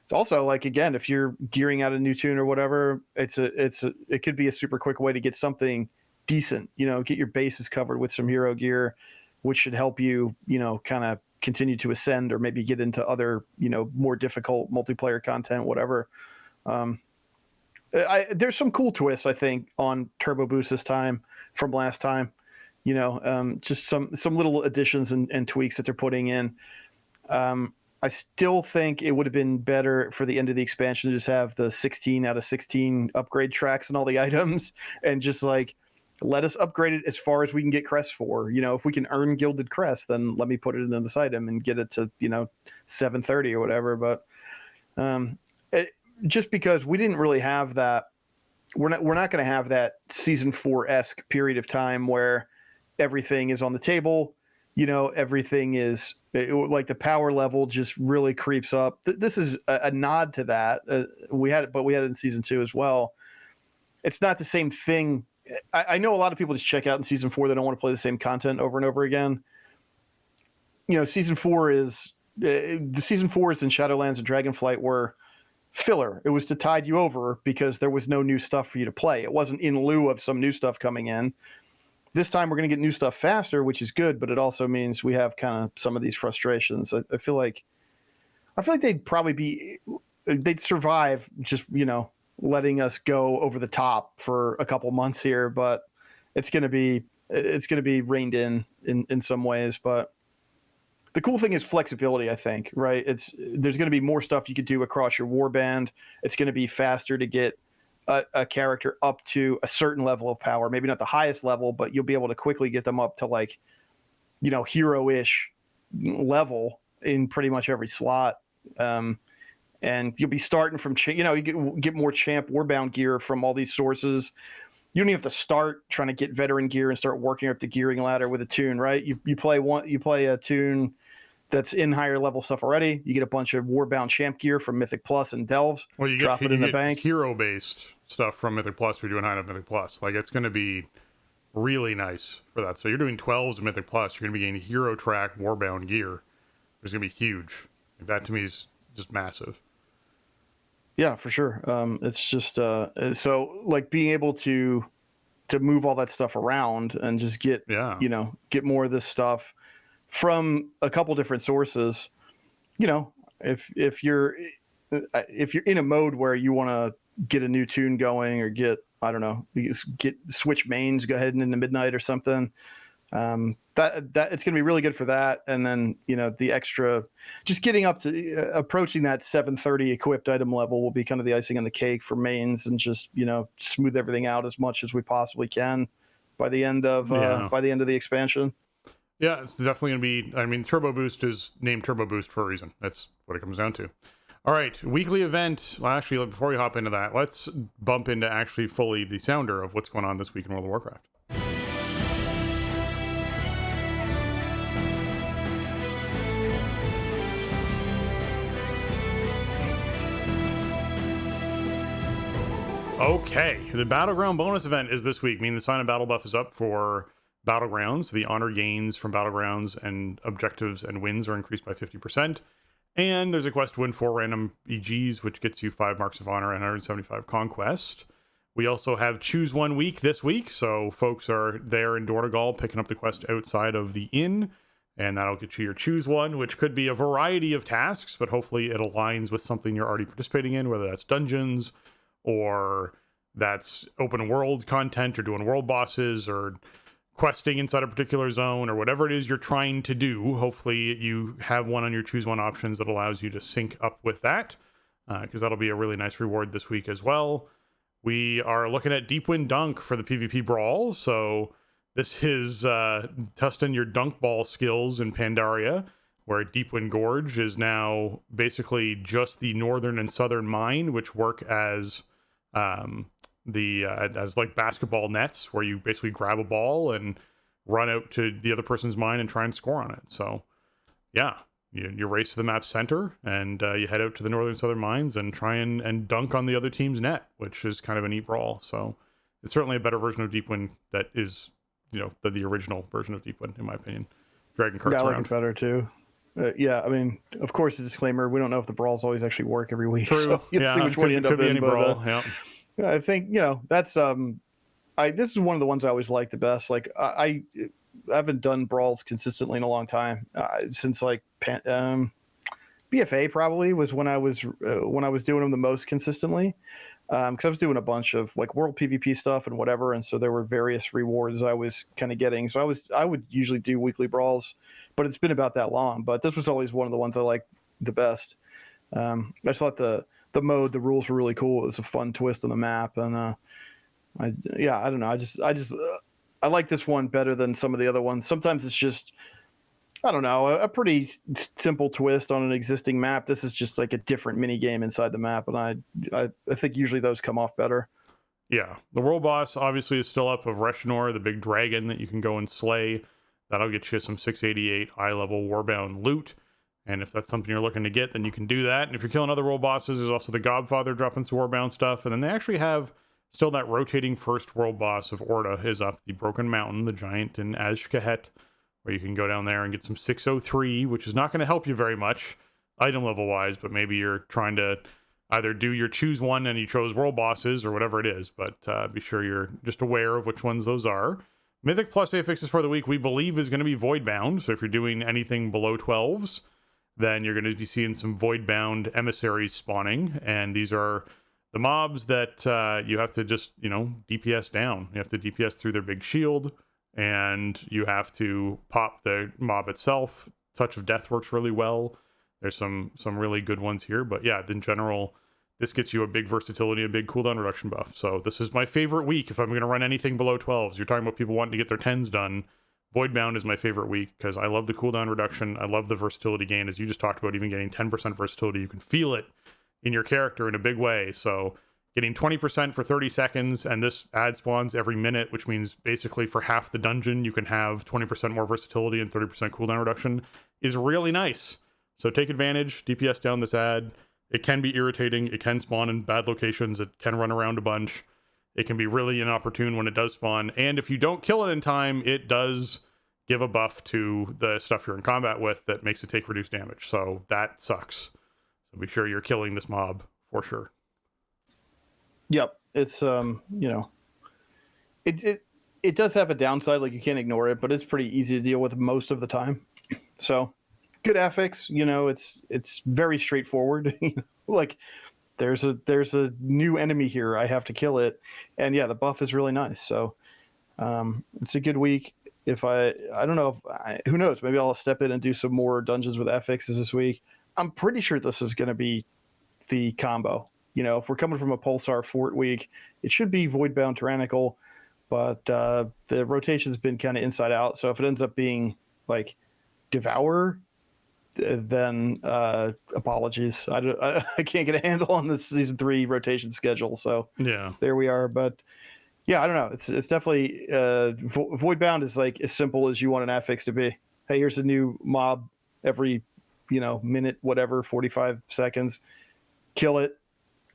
it's also like, again, if you're gearing out a new tune or whatever, it could be a super quick way to get something decent, get your bases covered with some hero gear, which should help you, kind of continue to ascend or maybe get into other, more difficult multiplayer content, whatever. There's some cool twists, I think, on Turbo Boost this time from last time, just some little additions and tweaks that they're putting in. I still think it would have been better for the end of the expansion to just have the 16 out of 16 upgrade tracks and all the items, and just like, let us upgrade it as far as we can get crests for. If we can earn gilded crest, then let me put it in this item and get it to 730 or whatever. But just because we didn't really have that, we're not going to have that season 4-esque period of time where everything is on the table. Everything is like the power level just really creeps up. This is a nod to that. We had it in season 2 as well. It's not the same thing. I know a lot of people just check out in season 4. They don't want to play the same content over and over again. Season 4 is the season 4s in Shadowlands and Dragonflight were filler. It was to tide you over because there was no new stuff for you to play. It wasn't in lieu of some new stuff coming in. This time we're going to get new stuff faster, which is good, but it also means we have kind of some of these frustrations. I feel like they'd probably be they'd survive just, letting us go over the top for a couple months here, but it's going to be reined in some ways. But the cool thing is flexibility, I think, right? There's going to be more stuff you could do across your warband. It's going to be faster to get a character up to a certain level of power, maybe not the highest level, but you'll be able to quickly get them up to like, hero-ish level in pretty much every slot. And you'll be starting from, you get more champ warbound gear from all these sources. You don't even have to start trying to get veteran gear and start working up the gearing ladder with a tune, right? You play a tune that's in higher level stuff already. You get a bunch of warbound champ gear from Mythic Plus and Delves. Well, you drop get, it in you the get bank. hero-based stuff from Mythic Plus if you're doing high enough Mythic Plus. Like, it's going to be really nice for that. So you're doing 12s of Mythic Plus. You're going to be getting hero track warbound gear. It's going to be huge. Like, that to me is just massive. Yeah, for sure. It's just so like being able to move all that stuff around and just get get more of this stuff from a couple different sources. If you're in a mode where you want to get a new tune going or get switch mains, go ahead and into midnight or something. That it's going to be really good for that. And then, the extra, just getting up to approaching that 730 equipped item level will be kind of the icing on the cake for mains, and just, smooth everything out as much as we possibly can by the end of the expansion. Yeah, it's definitely going to be, Turbo Boost is named Turbo Boost for a reason. That's what it comes down to. All right, weekly event. Well, actually, before we hop into that, let's bump into actually fully the sounder of what's going on this week in World of Warcraft. Okay, the Battleground bonus event is this week, meaning the sign and battle buff is up for Battlegrounds. The honor gains from Battlegrounds and objectives and wins are increased by 50%. And there's a quest to win 4 random EGs, which gets you 5 marks of honor and 175 conquest. We also have Choose One Week this week, so folks are there in Dornegal picking up the quest outside of the inn, and that'll get you your Choose One, which could be a variety of tasks, but hopefully it aligns with something you're already participating in, whether that's dungeons, or that's open world content, or doing world bosses, or questing inside a particular zone, or whatever it is you're trying to do. Hopefully you have one on your Choose One options that allows you to sync up with that, because that'll be a really nice reward this week as well. We are looking at Deepwind Dunk for the PvP Brawl, so this is testing your dunk ball skills in Pandaria, where Deepwind Gorge is now basically just the northern and southern mine, which work as as like basketball nets, where you basically grab a ball and run out to the other person's mine and try and score on it. So yeah, you race to the map center, and you head out to the northern and southern mines and try and dunk on the other team's net, which is kind of a neat brawl. So it's certainly a better version of Deepwind that is, the original version of Deepwind, in my opinion. Dragon carts around. I like it better too. Of course, a disclaimer: we don't know if the brawls always actually work every week. True. So you have to see which one you end up in. Any brawl. Yeah. I think that's this is one of the ones I always like the best. Like I haven't done brawls consistently in a long time, since like BFA probably was when I was doing them the most consistently, because I was doing a bunch of like world PvP stuff and whatever, and so there were various rewards I was kind of getting. So I would usually do weekly brawls, but it's been about that long. But this was always one of the ones I liked the best. I just thought the rules were really cool. It was a fun twist on the map, and I don't know. I like this one better than some of the other ones. Sometimes it's just, I don't know, a pretty simple twist on an existing map. This is just like a different mini game inside the map, and I think usually those come off better. Yeah, the world boss obviously is still up of Reshnor, the big dragon that you can go and slay. That'll get you some 688 eye level warbound loot. And if that's something you're looking to get, then you can do that. And if you're killing other world bosses, there's also the Godfather dropping some warbound stuff. And then they actually have still that rotating first world boss of Orda is up, the Broken Mountain, the giant in Azj-Kahet, where you can go down there and get some 603, which is not going to help you very much item level wise, but maybe you're trying to either do your choose one and you chose world bosses or whatever it is. But be sure you're just aware of which ones those are. Mythic Plus affixes for the week, we believe, is going to be Voidbound. So if you're doing anything below 12s, then you're going to be seeing some void-bound emissaries spawning, and these are the mobs that you have to just, DPS down. You have to DPS through their big shield, and you have to pop the mob itself. Touch of Death works really well. There's some really good ones here, but yeah, in general, this gets you a big versatility, a big cooldown reduction buff. So this is my favorite week if I'm going to run anything below 12s. You're talking about people wanting to get their 10s done. Voidbound is my favorite week because I love the cooldown reduction. I love the versatility gain, as you just talked about, even getting 10% versatility. You can feel it in your character in a big way. So getting 20% for 30 seconds, and this ad spawns every minute, which means basically for half the dungeon, you can have 20% more versatility and 30% cooldown reduction, is really nice. So take advantage, DPS down this ad. It can be irritating. It can spawn in bad locations. It can run around a bunch. It can be really inopportune when it does spawn. And if you don't kill it in time, it does give a buff to the stuff you're in combat with that makes it take reduced damage. So that sucks. So be sure you're killing this mob for sure. Yep. It's, it does have a downside. Like, you can't ignore it, but it's pretty easy to deal with most of the time. So good affix, it's very straightforward. Like, there's a new enemy here, I have to kill it, and yeah, the buff is really nice. So it's a good week. If I don't know, who knows, maybe I'll step in and do some more dungeons with affixes this week. I'm pretty sure this is going to be the combo. If we're coming from a Pulsar Fort week, it should be Voidbound Tyrannical, but the rotation's been kind of inside out. So if it ends up being like Devour, then apologies. I can't get a handle on this season 3 rotation schedule. So yeah, there we are. But yeah, I don't know. It's definitely Voidbound is like as simple as you want an affix to be. Hey, here's a new mob every minute, whatever, 45 seconds. Kill it.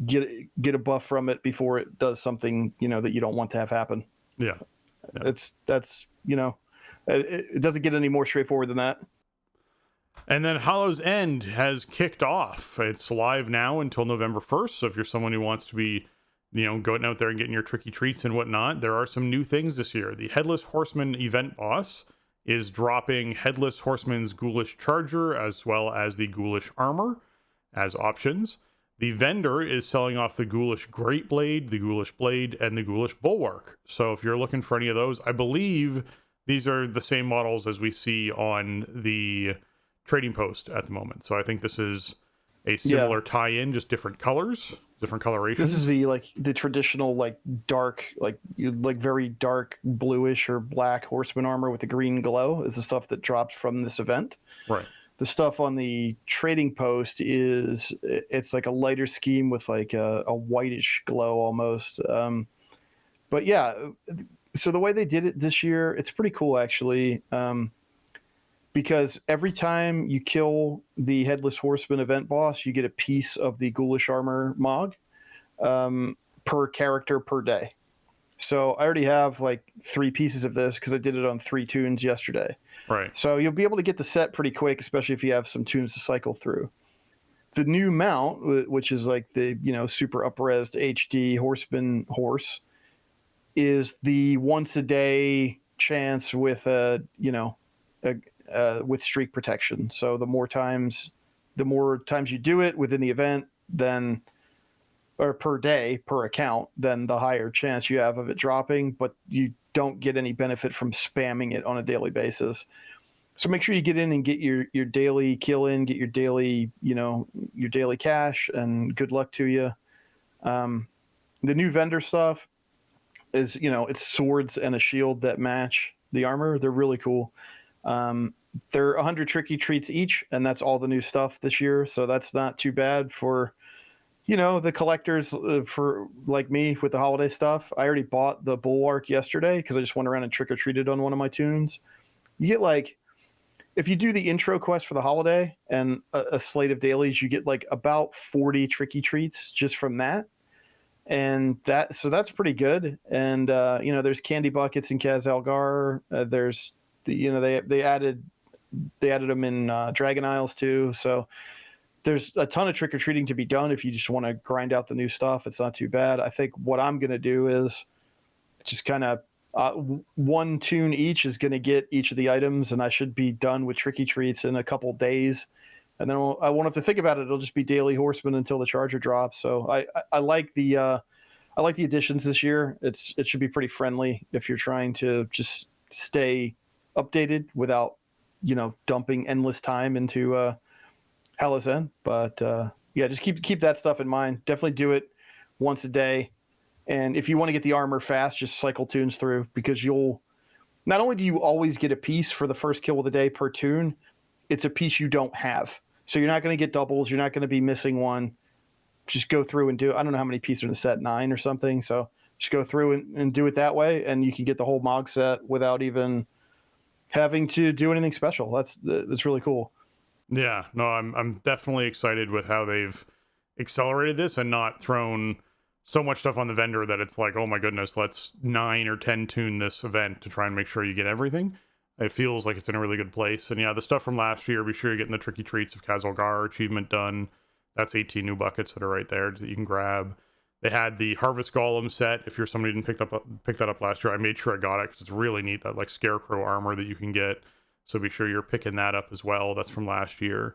Get a buff from it before it does something that you don't want to have happen. Yeah. That's it doesn't get any more straightforward than that. And then Hollow's End has kicked off. It's live now until November 1st. So if you're someone who wants to be, going out there and getting your tricky treats and whatnot, there are some new things this year. The Headless Horseman event boss is dropping Headless Horseman's Ghoulish Charger as well as the Ghoulish Armor as options. The vendor is selling off the Ghoulish Great Blade, the Ghoulish Blade, and the Ghoulish Bulwark. So if you're looking for any of those, I believe these are the same models as we see on the trading post at the moment. So I think this is a similar tie-in, just different colors, different colorations. This is the traditional dark, very dark bluish or black horseman armor with the green glow is the stuff that drops from this event. Right. The stuff on the trading post it's like a lighter scheme with like a whitish glow almost. But yeah, so the way they did it this year, it's pretty cool actually. Because every time you kill the Headless Horseman event boss, you get a piece of the Ghoulish Armor Mog per character per day. So I already have 3 pieces of this because I did it on 3 tunes yesterday. Right. So you'll be able to get the set pretty quick, especially if you have some tunes to cycle through. The new mount, which is like the super up-resed HD Horseman horse, is the once a day chance with with streak protection. So the more times you do it within the event, then or per day per account, then the higher chance you have of it dropping, but you don't get any benefit from spamming it on a daily basis. So make sure you get in and get your daily kill in, get your daily cash, and good luck to you. The new vendor stuff is, it's swords and a shield that match the armor. They're really cool. They're 100 tricky treats each, and that's all the new stuff this year. So that's not too bad for, the collectors for like me with the holiday stuff. I already bought the Bulwark yesterday because I just went around and trick-or-treated on one of my tunes. You get if you do the intro quest for the holiday and a slate of dailies, you get about 40 tricky treats just from that. And that's pretty good. And, there's candy buckets in Kaz Algar. There's they added them in Dragon Isles too. So there's a ton of trick-or-treating to be done if you just want to grind out the new stuff. It's not too bad. I think what I'm going to do is just kind of one tune each is going to get each of the items, and I should be done with tricky treats in a couple days. and then I won't have to think about it. It'll just be Daily Horseman until the Charger drops. So I like the additions this year. It should be pretty friendly if you're trying to just stay updated without dumping endless time into Hala's End. But yeah, just keep that stuff in mind. Definitely do it once a day. And if you want to get the armor fast, just cycle tunes through, because not only do you always get a piece for the first kill of the day per tune, it's a piece you don't have. So you're not going to get doubles. You're not going to be missing one. Just go through and do it. I don't know how many pieces are in the set, 9 or something. So just go through and do it that way, and you can get the whole Mog set without even having to do anything special. That's really cool. Yeah, no, I'm definitely excited with how they've accelerated this and not thrown so much stuff on the vendor that it's like, oh my goodness, let's 9 or 10 tune this event to try and make sure you get everything. It feels like it's in a really good place. And yeah, the stuff from last year, be sure you're getting the Tricky Treats of Kazalgar achievement done. That's 18 new buckets that are right there that you can grab. They had the Harvest Golem set. If you're somebody who didn't pick that up last year, I made sure I got it because it's really neat, that like Scarecrow armor that you can get. So be sure you're picking that up as well. That's from last year.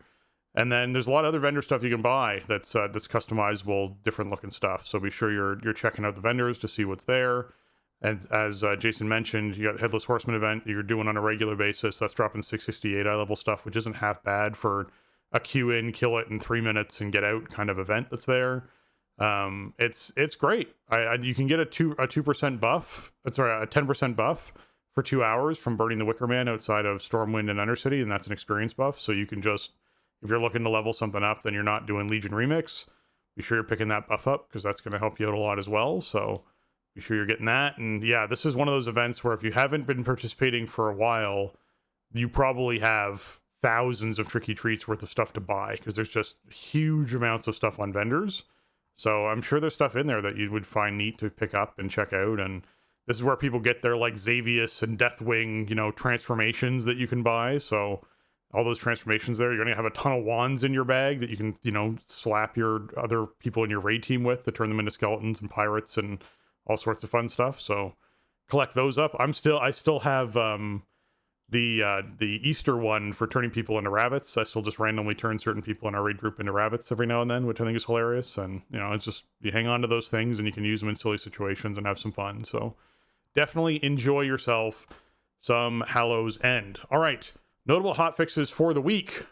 And then there's a lot of other vendor stuff you can buy that's customizable, different looking stuff. So be sure you're checking out the vendors to see what's there. And as Jason mentioned, you got the Headless Horseman event you're doing on a regular basis. That's dropping 668 eye level stuff, which isn't half bad for a queue in, kill it in 3 minutes and get out kind of event that's there. It's great. You can get a 2% buff. Sorry, a 10% buff for 2 hours from burning the Wicker Man outside of Stormwind and Undercity, and that's an experience buff. So you can just, if you're looking to level something up, then you're not doing Legion Remix, be sure you're picking that buff up, because that's going to help you out a lot as well. So be sure you're getting that. And yeah, this is one of those events where if you haven't been participating for a while, you probably have thousands of Tricky Treats worth of stuff to buy, because there's just huge amounts of stuff on vendors. So I'm sure there's stuff in there that you would find neat to pick up and check out. And this is where people get their like Xavius and Deathwing, transformations that you can buy. So all those transformations there, you're going to have a ton of wands in your bag that you can, slap your other people in your raid team with to turn them into skeletons and pirates and all sorts of fun stuff. So collect those up. I still have the Easter one for turning people into rabbits. I still just randomly turn certain people in our raid group into rabbits every now and then, which I think is hilarious. And it's just, you hang on to those things and you can use them in silly situations and have some fun. So definitely enjoy yourself some Hallow's End. All right, notable hotfixes for the week.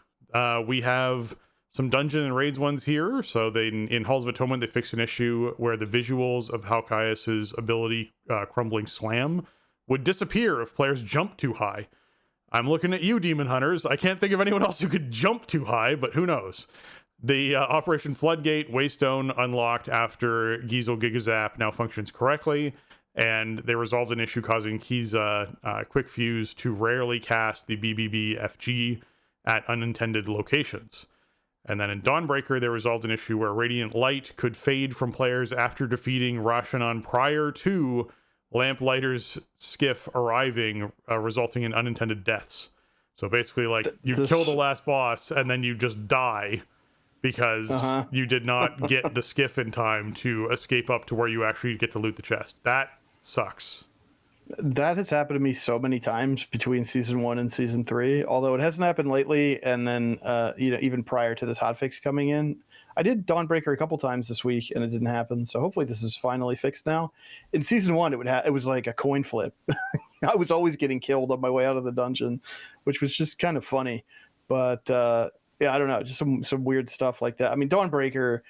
We have some dungeon and raids ones here. So in Halls of Atonement, they fixed an issue where the visuals of Halkias's ability, Crumbling Slam, would disappear if players jump too high. I'm looking at you, Demon Hunters. I can't think of anyone else who could jump too high, but who knows? The Operation Floodgate Waystone unlocked after Giesel Gigazap now functions correctly, and they resolved an issue causing Kiza Quick Fuse to rarely cast the BBB-FG at unintended locations. And then in Dawnbreaker, they resolved an issue where Radiant Light could fade from players after defeating Rashanan prior to Lamplighter's skiff arriving, resulting in unintended deaths. So basically, like, you kill the last boss and then you just die because you did not get the skiff in time to escape up to where you actually get to loot the chest. That sucks. That has happened to me so many times between season 1 and season 3, although it hasn't happened lately. And then, even prior to this hotfix coming in, I did Dawnbreaker a couple times this week and it didn't happen. So hopefully this is finally fixed now. In season 1, it was like a coin flip. I was always getting killed on my way out of the dungeon, which was just kind of funny. But yeah, I don't know, just some weird stuff like that. I mean, Dawnbreaker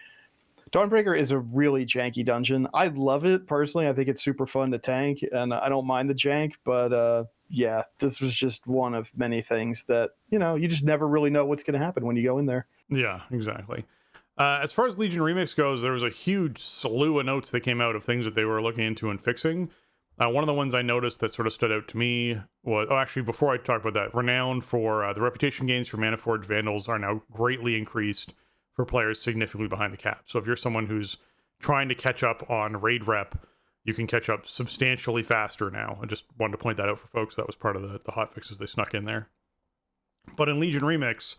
is a really janky dungeon. I love it personally. I think it's super fun to tank, and I don't mind the jank. But yeah, this was just one of many things that you just never really know what's going to happen when you go in there. Yeah, exactly. As far as Legion Remix goes, there was a huge slew of notes that came out of things that they were looking into and fixing. One of the ones I noticed that sort of stood out to me was, actually, before I talk about that, Renown for the reputation gains for Manaforged Vandals are now greatly increased for players significantly behind the cap. So if you're someone who's trying to catch up on raid rep, you can catch up substantially faster now. I just wanted to point that out for folks. That was part of the hotfixes they snuck in there. But in Legion Remix,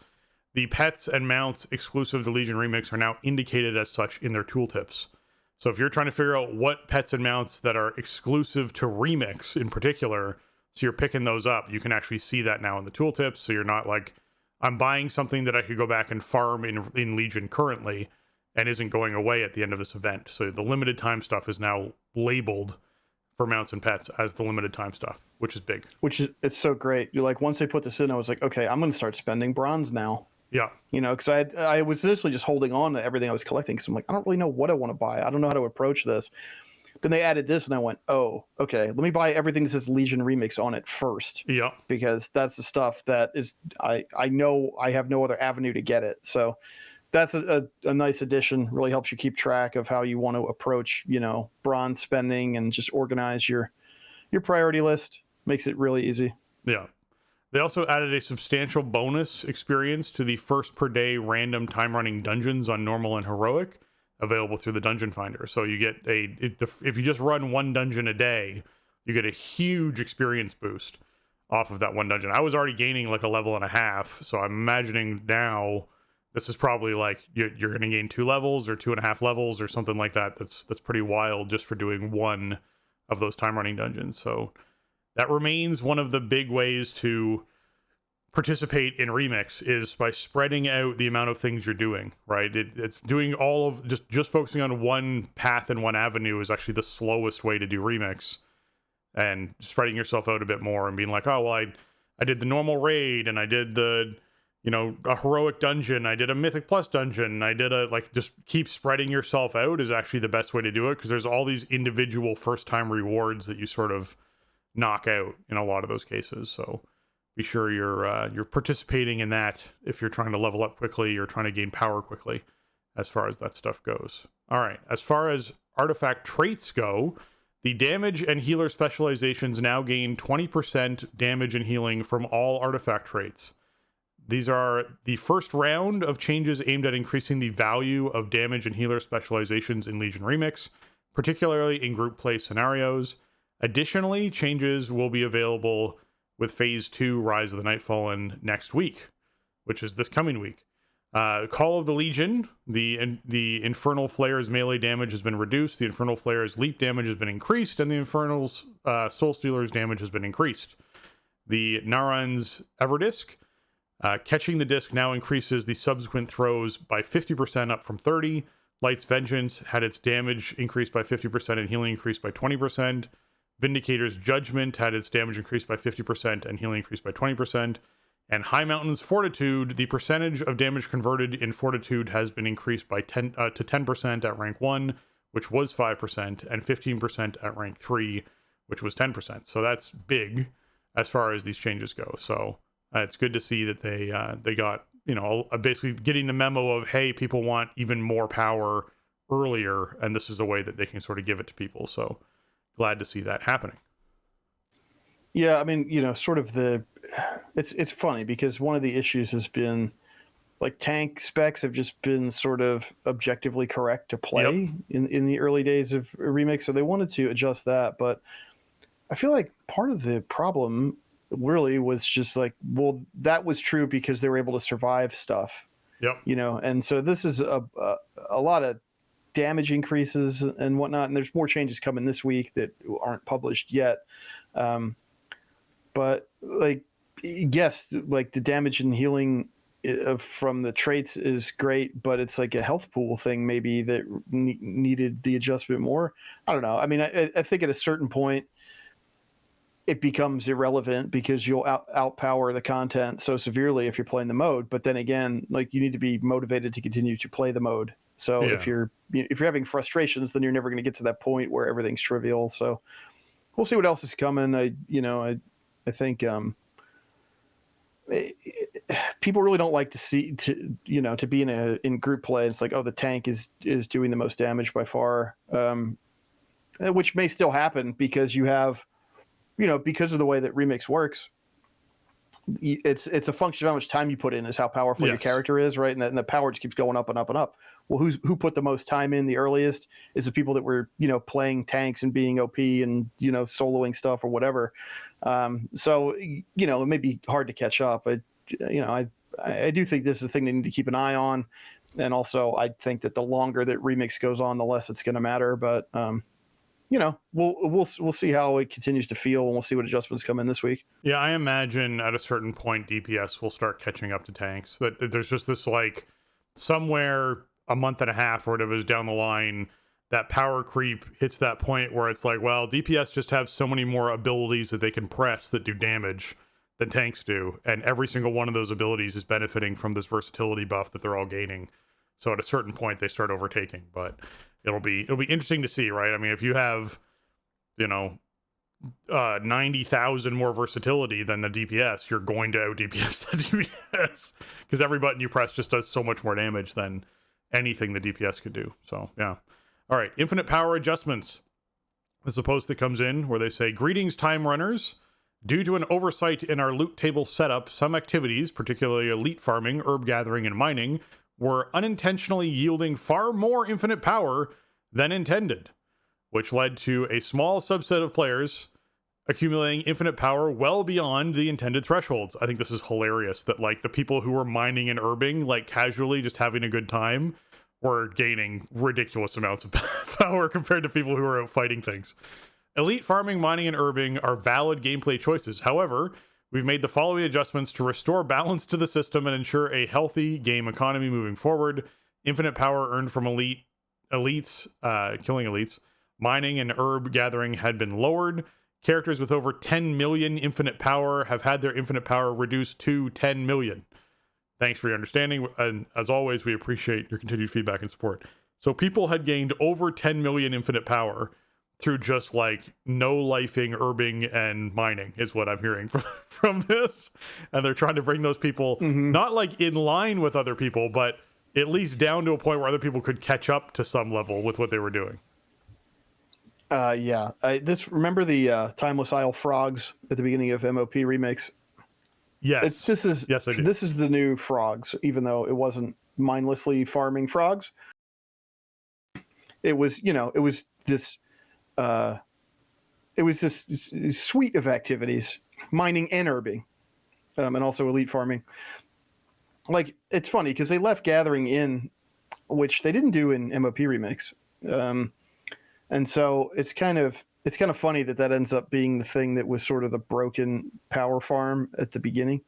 the pets and mounts exclusive to Legion Remix are now indicated as such in their tooltips. So if you're trying to figure out what pets and mounts that are exclusive to Remix in particular, so you're picking those up, you can actually see that now in the tooltips. So you're not like, I'm buying something that I could go back and farm in Legion currently and isn't going away at the end of this event. So the limited time stuff is now labeled for mounts and pets as the limited time stuff, which is big. It's so great. You're like, once they put this in, I was like, okay, I'm going to start spending bronze now. Yeah. You know, because I was initially just holding on to everything I was collecting because I'm like, I don't really know what I want to buy. I don't know how to approach this. Then they added this, and I went, oh, okay, let me buy everything that says Legion Remix on it first. Yeah. Because that's the stuff that is, I know I have no other avenue to get it. So that's a nice addition. Really helps you keep track of how you want to approach, you know, bronze spending and just organize your priority list. Makes it really easy. Yeah. They also added a substantial bonus experience to the first per day random time running dungeons on normal and heroic, available through the Dungeon Finder. So you get if you just run one dungeon a day, you get a huge experience boost off of that one dungeon. I was already gaining like a level and a half, so I'm imagining now this is probably like you're going to gain 2 levels or 2.5 levels or something like that. That's pretty wild just for doing one of those time running dungeons. So that remains one of the big ways to participate in Remix is by spreading out the amount of things you're doing, right? It's doing all of just focusing on one path and one avenue is actually the slowest way to do Remix, and spreading yourself out a bit more and being like, oh, well, I did the normal raid and I did the, you know, a heroic dungeon, I did a mythic plus dungeon, I did just keep spreading yourself out is actually the best way to do it, because there's all these individual first time rewards that you sort of knock out in a lot of those cases. So be sure you're participating in that if you're trying to level up quickly or trying to gain power quickly, as far as that stuff goes. All right, as far as artifact traits go, the damage and healer specializations now gain 20% damage and healing from all artifact traits. These are the first round of changes aimed at increasing the value of damage and healer specializations in Legion Remix, particularly in group play scenarios. Additionally, changes will be available with Phase 2 Rise of the Nightfallen next week, which is this coming week. Call of the Legion, the Infernal Flare's melee damage has been reduced, the Infernal Flare's leap damage has been increased, and the Infernal's Soul Stealer's damage has been increased. The Naran's Everdisk, catching the disc now increases the subsequent throws by 50% up from 30. Light's Vengeance had its damage increased by 50% and healing increased by 20%. Vindicator's Judgment had its damage increased by 50% and healing increased by 20%. And High Mountain's Fortitude, the percentage of damage converted in Fortitude has been increased by 10% at rank 1, which was 5%, and 15% at rank 3, which was 10%. So that's big as far as these changes go. So it's good to see that they got, you know, basically getting the memo of, hey, people want even more power earlier, and this is a way that they can sort of give it to people. So glad to see that happening. Yeah, I mean, you know, sort of it's funny because one of the issues has been like tank specs have just been sort of objectively correct to play in the early days of Remix, so they wanted to adjust that, but I feel like part of the problem really was just like, well, that was true because they were able to survive stuff. Yep. You know, and so this is a lot of damage increases and whatnot, and there's more changes coming this week that aren't published yet. But like, yes, like the damage and healing from the traits is great, but it's like a health pool thing maybe that needed the adjustment more. I don't know. I mean, I think at a certain point it becomes irrelevant because you'll outpower the content so severely if you're playing the mode. But then again, like you need to be motivated to continue to play the mode. So if you're having frustrations, then you're never going to get to that point where everything's trivial. So we'll see what else is coming. I think people really don't like to be in group play. It's like, oh, the tank is doing the most damage by far, which may still happen because you have, because of the way that Remix works. It's a function of how much time you put in is how powerful your character is, right? And the power just keeps going up and up and up. Well, who put the most time in the earliest is the people that were, playing tanks and being OP and, soloing stuff or whatever. So, it may be hard to catch up, but, I do think this is a thing they need to keep an eye on. And also I think that the longer that Remix goes on, the less it's going to matter. But we'll see how it continues to feel, and we'll see what adjustments come in this week. Yeah, I imagine at a certain point DPS will start catching up to tanks. That there's just this like somewhere a month and a half or whatever is down the line, that power creep hits that point where it's like, well, DPS just have so many more abilities that they can press that do damage than tanks do, and every single one of those abilities is benefiting from this versatility buff that they're all gaining. So at a certain point they start overtaking, but it'll be interesting to see, right? I mean, if you have 90,000 more versatility than the DPS, you're going to out DPS the DPS because every button you press just does so much more damage than anything the DPS could do. So yeah. All right, infinite power adjustments. This is a post that comes in where they say, "Greetings, time runners. Due to an oversight in our loot table setup, some activities, particularly elite farming, herb gathering, and mining, were unintentionally yielding far more infinite power than intended, which led to a small subset of players accumulating infinite power well beyond the intended thresholds." I think this is hilarious that like the people who were mining and herbing, like casually just having a good time, were gaining ridiculous amounts of power compared to people who are out fighting things. Elite farming, mining, and herbing are valid gameplay choices. However, we've made the following adjustments to restore balance to the system and ensure a healthy game economy moving forward. Infinite power earned from killing elites. Mining and herb gathering had been lowered. Characters with over 10 million infinite power have had their infinite power reduced to 10 million. Thanks for your understanding. And as always, we appreciate your continued feedback and support. So people had gained over 10 million infinite power through just like no lifing, herbing, and mining is what I'm hearing from this. And they're trying to bring those people not like in line with other people, but at least down to a point where other people could catch up to some level with what they were doing. Remember the Timeless Isle frogs at the beginning of MOP remakes? Yes. Yes, I do. This is the new frogs, even though it wasn't mindlessly farming frogs. It was this suite of activities, mining and herbing, and also elite farming. Like, it's funny because they left gathering in, which they didn't do in MOP remakes. And so it's kind of funny that ends up being the thing that was sort of the broken power farm at the beginning.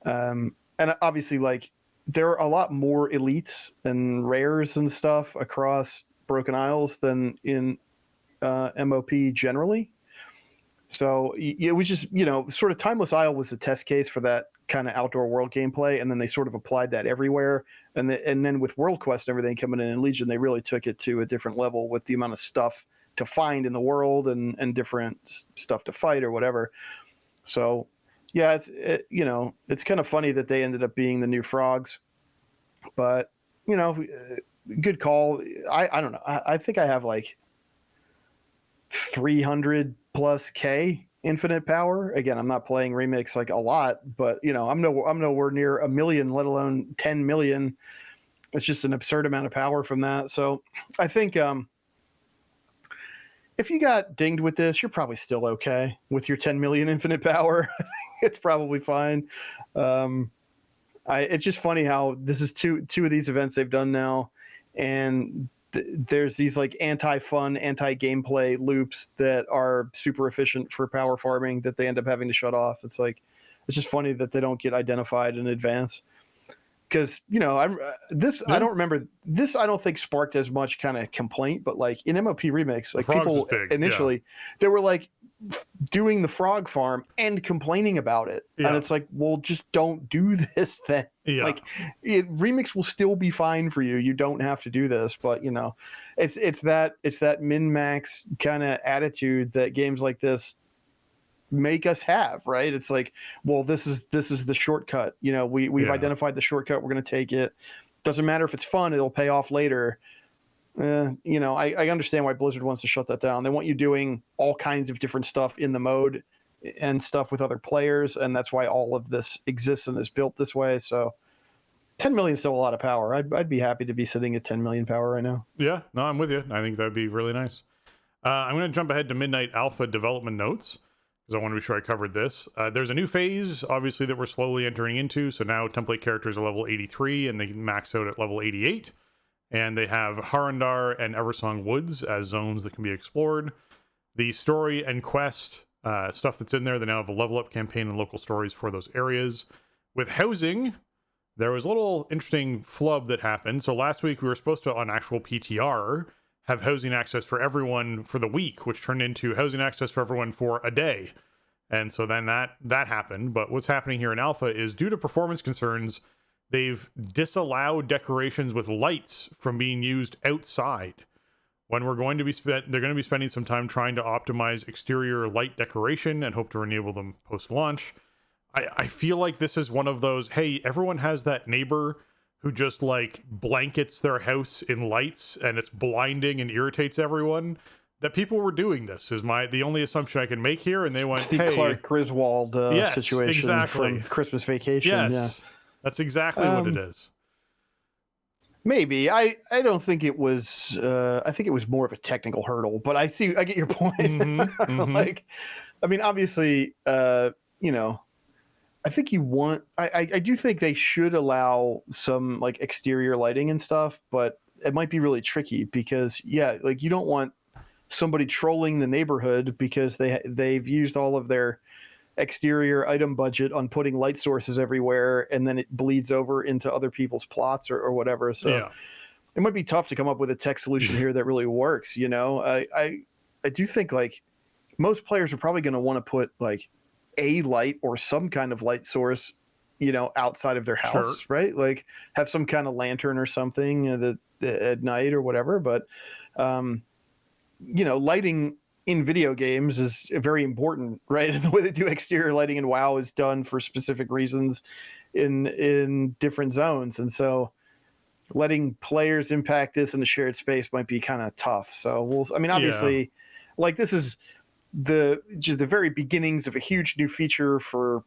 And obviously, like, there are a lot more elites and rares and stuff across Broken Isles than in MOP generally. So it was just, sort of Timeless Isle was a test case for that kind of outdoor world gameplay, and then they sort of applied that everywhere. And then with World Quest and everything coming in Legion, they really took it to a different level with the amount of stuff to find in the world and different stuff to fight or whatever. So yeah, it's kind of funny that they ended up being the new frogs, but good call. I don't know. I think I have like 300 plus K infinite power. Again, I'm not playing remakes like a lot, but I'm nowhere near a million, let alone 10 million. It's just an absurd amount of power from that. So I think if you got dinged with this, you're probably still okay with your 10 million infinite power. It's probably fine. It's just funny how this is two of these events they've done now, and there's these like anti-fun, anti-gameplay loops that are super efficient for power farming that they end up having to shut off. It's just funny that they don't get identified in advance. Because I don't remember this. I don't think sparked as much kind of complaint, but like in MOP remakes, like people initially they were like doing the frog farm and complaining about it, and it's like, well, just don't do this then. Like remix will still be fine for you. You don't have to do this, but it's that min max kind of attitude that games like this make us have, right? It's like, well, this is the shortcut. We've identified the shortcut. We're going to take it. Doesn't matter if it's fun. It'll pay off later. I understand why Blizzard wants to shut that down. They want you doing all kinds of different stuff in the mode and stuff with other players. And that's why all of this exists and is built this way. So 10 million is still a lot of power. I'd be happy to be sitting at 10 million power right now. Yeah, no, I'm with you. I think that'd be really nice. I'm going to jump ahead to Midnight Alpha development notes, because I want to be sure I covered this. There's a new phase, obviously, that we're slowly entering into. So now template characters are level 83, and they max out at level 88. and they have Harandar and Eversong Woods as zones that can be explored. The story and quest stuff that's in there, they now have a level up campaign and local stories for those areas. With housing, there was a little interesting flub that happened. So last week we were supposed to, on actual PTR, have housing access for everyone for the week, which turned into housing access for everyone for a day. And so then that happened. But what's happening here in alpha is, due to performance concerns, they've disallowed decorations with lights from being used outside. When we're going to be they're going to be spending some time trying to optimize exterior light decoration and hope to enable them post-launch. I feel like this is one of those, hey, everyone has that neighbor who just like blankets their house in lights and it's blinding and irritates everyone. That people were doing this is the only assumption I can make here, and they went, it's the hey, Clark Griswold yes, situation exactly. from Christmas Vacation. Yes, yeah. That's exactly what it is. Maybe I don't think it was. I think it was more of a technical hurdle, but I get your point. Like, I mean, obviously, I think you want. I do think they should allow some like exterior lighting and stuff, but it might be really tricky because like you don't want somebody trolling the neighborhood because they've used all of their exterior item budget on putting light sources everywhere, and then it bleeds over into other people's plots or whatever. So it might be tough to come up with a tech solution here that really works. I do think like most players are probably going to want to put like a light or some kind of light source, outside of their house, right? Like have some kind of lantern or something at night or whatever. But lighting in video games is very important, right? The way they do exterior lighting in WoW is done for specific reasons in different zones. And so letting players impact this in a shared space might be kind of tough. So obviously like this is just the very beginnings of a huge new feature for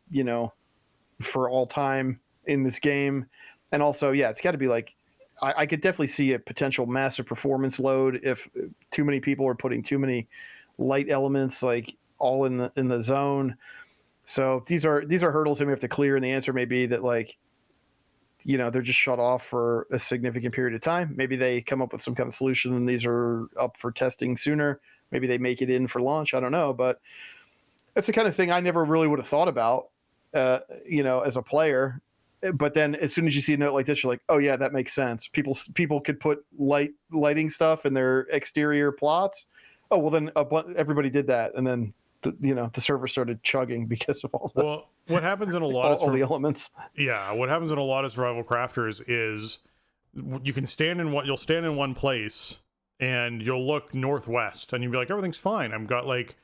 all time in this game. And also, it's got to be like, I could definitely see a potential massive performance load if too many people are putting too many light elements like all in the zone. So these are hurdles that we have to clear, and the answer may be that like they're just shut off for a significant period of time. Maybe they come up with some kind of solution and these are up for testing sooner. Maybe they make it in for launch. I don't know, but that's the kind of thing I never really would have thought about as a player. But then as soon as you see a note like this, you're like, oh yeah, that makes sense. People could put lighting stuff in their exterior plots. Oh, well then everybody did that. And then the server started chugging because of all the, what happens in a lot all the elements. Yeah. What happens in a lot of survival crafters is you'll stand in one place and you'll look northwest and you'll be like, everything's fine. I've got like,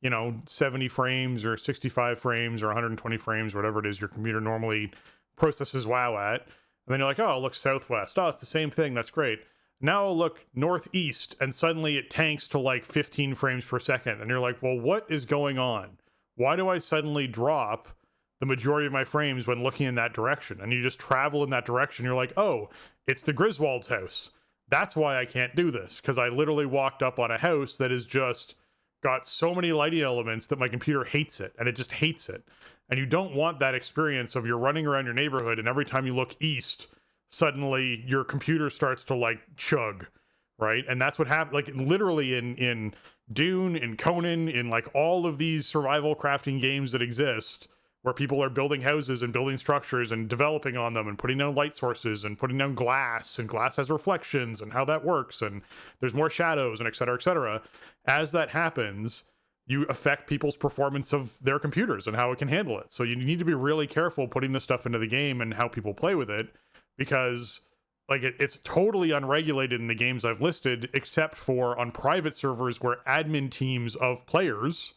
70 frames or 65 frames or 120 frames, whatever it is your computer normally processes WoW at. And then you're like, oh, look southwest. Oh, it's the same thing. That's great. Now I'll look northeast and suddenly it tanks to like 15 frames per second. And you're like, well, what is going on? Why do I suddenly drop the majority of my frames when looking in that direction? And you just travel in that direction. You're like, oh, it's the Griswold's house. That's why I can't do this. Because I literally walked up on a house that is just got so many lighting elements that my computer hates it. And it just hates it. And you don't want that experience of you're running around your neighborhood and every time you look east, suddenly your computer starts to like chug, right? And that's what happened, like literally in Dune, in Conan, in like all of these survival crafting games that exist, where people are building houses and building structures and developing on them and putting down light sources and putting down glass, and glass has reflections and how that works, and there's more shadows and et cetera, et cetera. As that happens, you affect people's performance of their computers and how it can handle it. So you need to be really careful putting this stuff into the game and how people play with it, because like it's totally unregulated in the games I've listed, except for on private servers where admin teams of players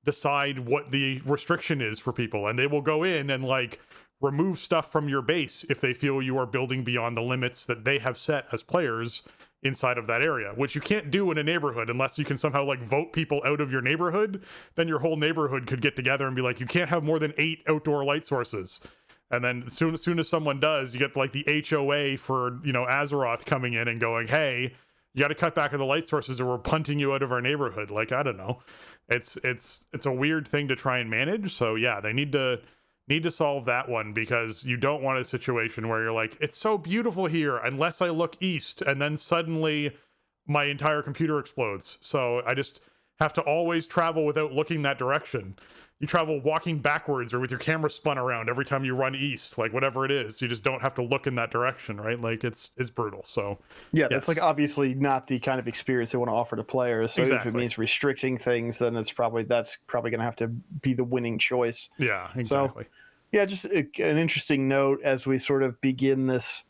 decide what the restriction is for people, and they will go in and like remove stuff from your base if they feel you are building beyond the limits that they have set as players inside of that area, which you can't do in a neighborhood unless you can somehow like vote people out of your neighborhood. Then your whole neighborhood could get together and be like, you can't have more than 8 outdoor light sources. And then as soon as someone does, you get like the HOA for, Azeroth coming in and going, hey, you got to cut back on the light sources or we're punting you out of our neighborhood. Like, I don't know. It's a weird thing to try and manage. So yeah, they need to need to solve that one, because you don't want a situation where you're like, it's so beautiful here unless I look east, and then suddenly my entire computer explodes. So I just have to always travel without looking that direction. You travel walking backwards or with your camera spun around every time you run east, like whatever it is. You just don't have to look in that direction, right? Like it's brutal. So yeah, yes. that's like obviously not the kind of experience they want to offer to players. So Exactly. if it means restricting things, then that's probably going to have to be the winning choice. Yeah, exactly. So, yeah, just an interesting note as we sort of begin this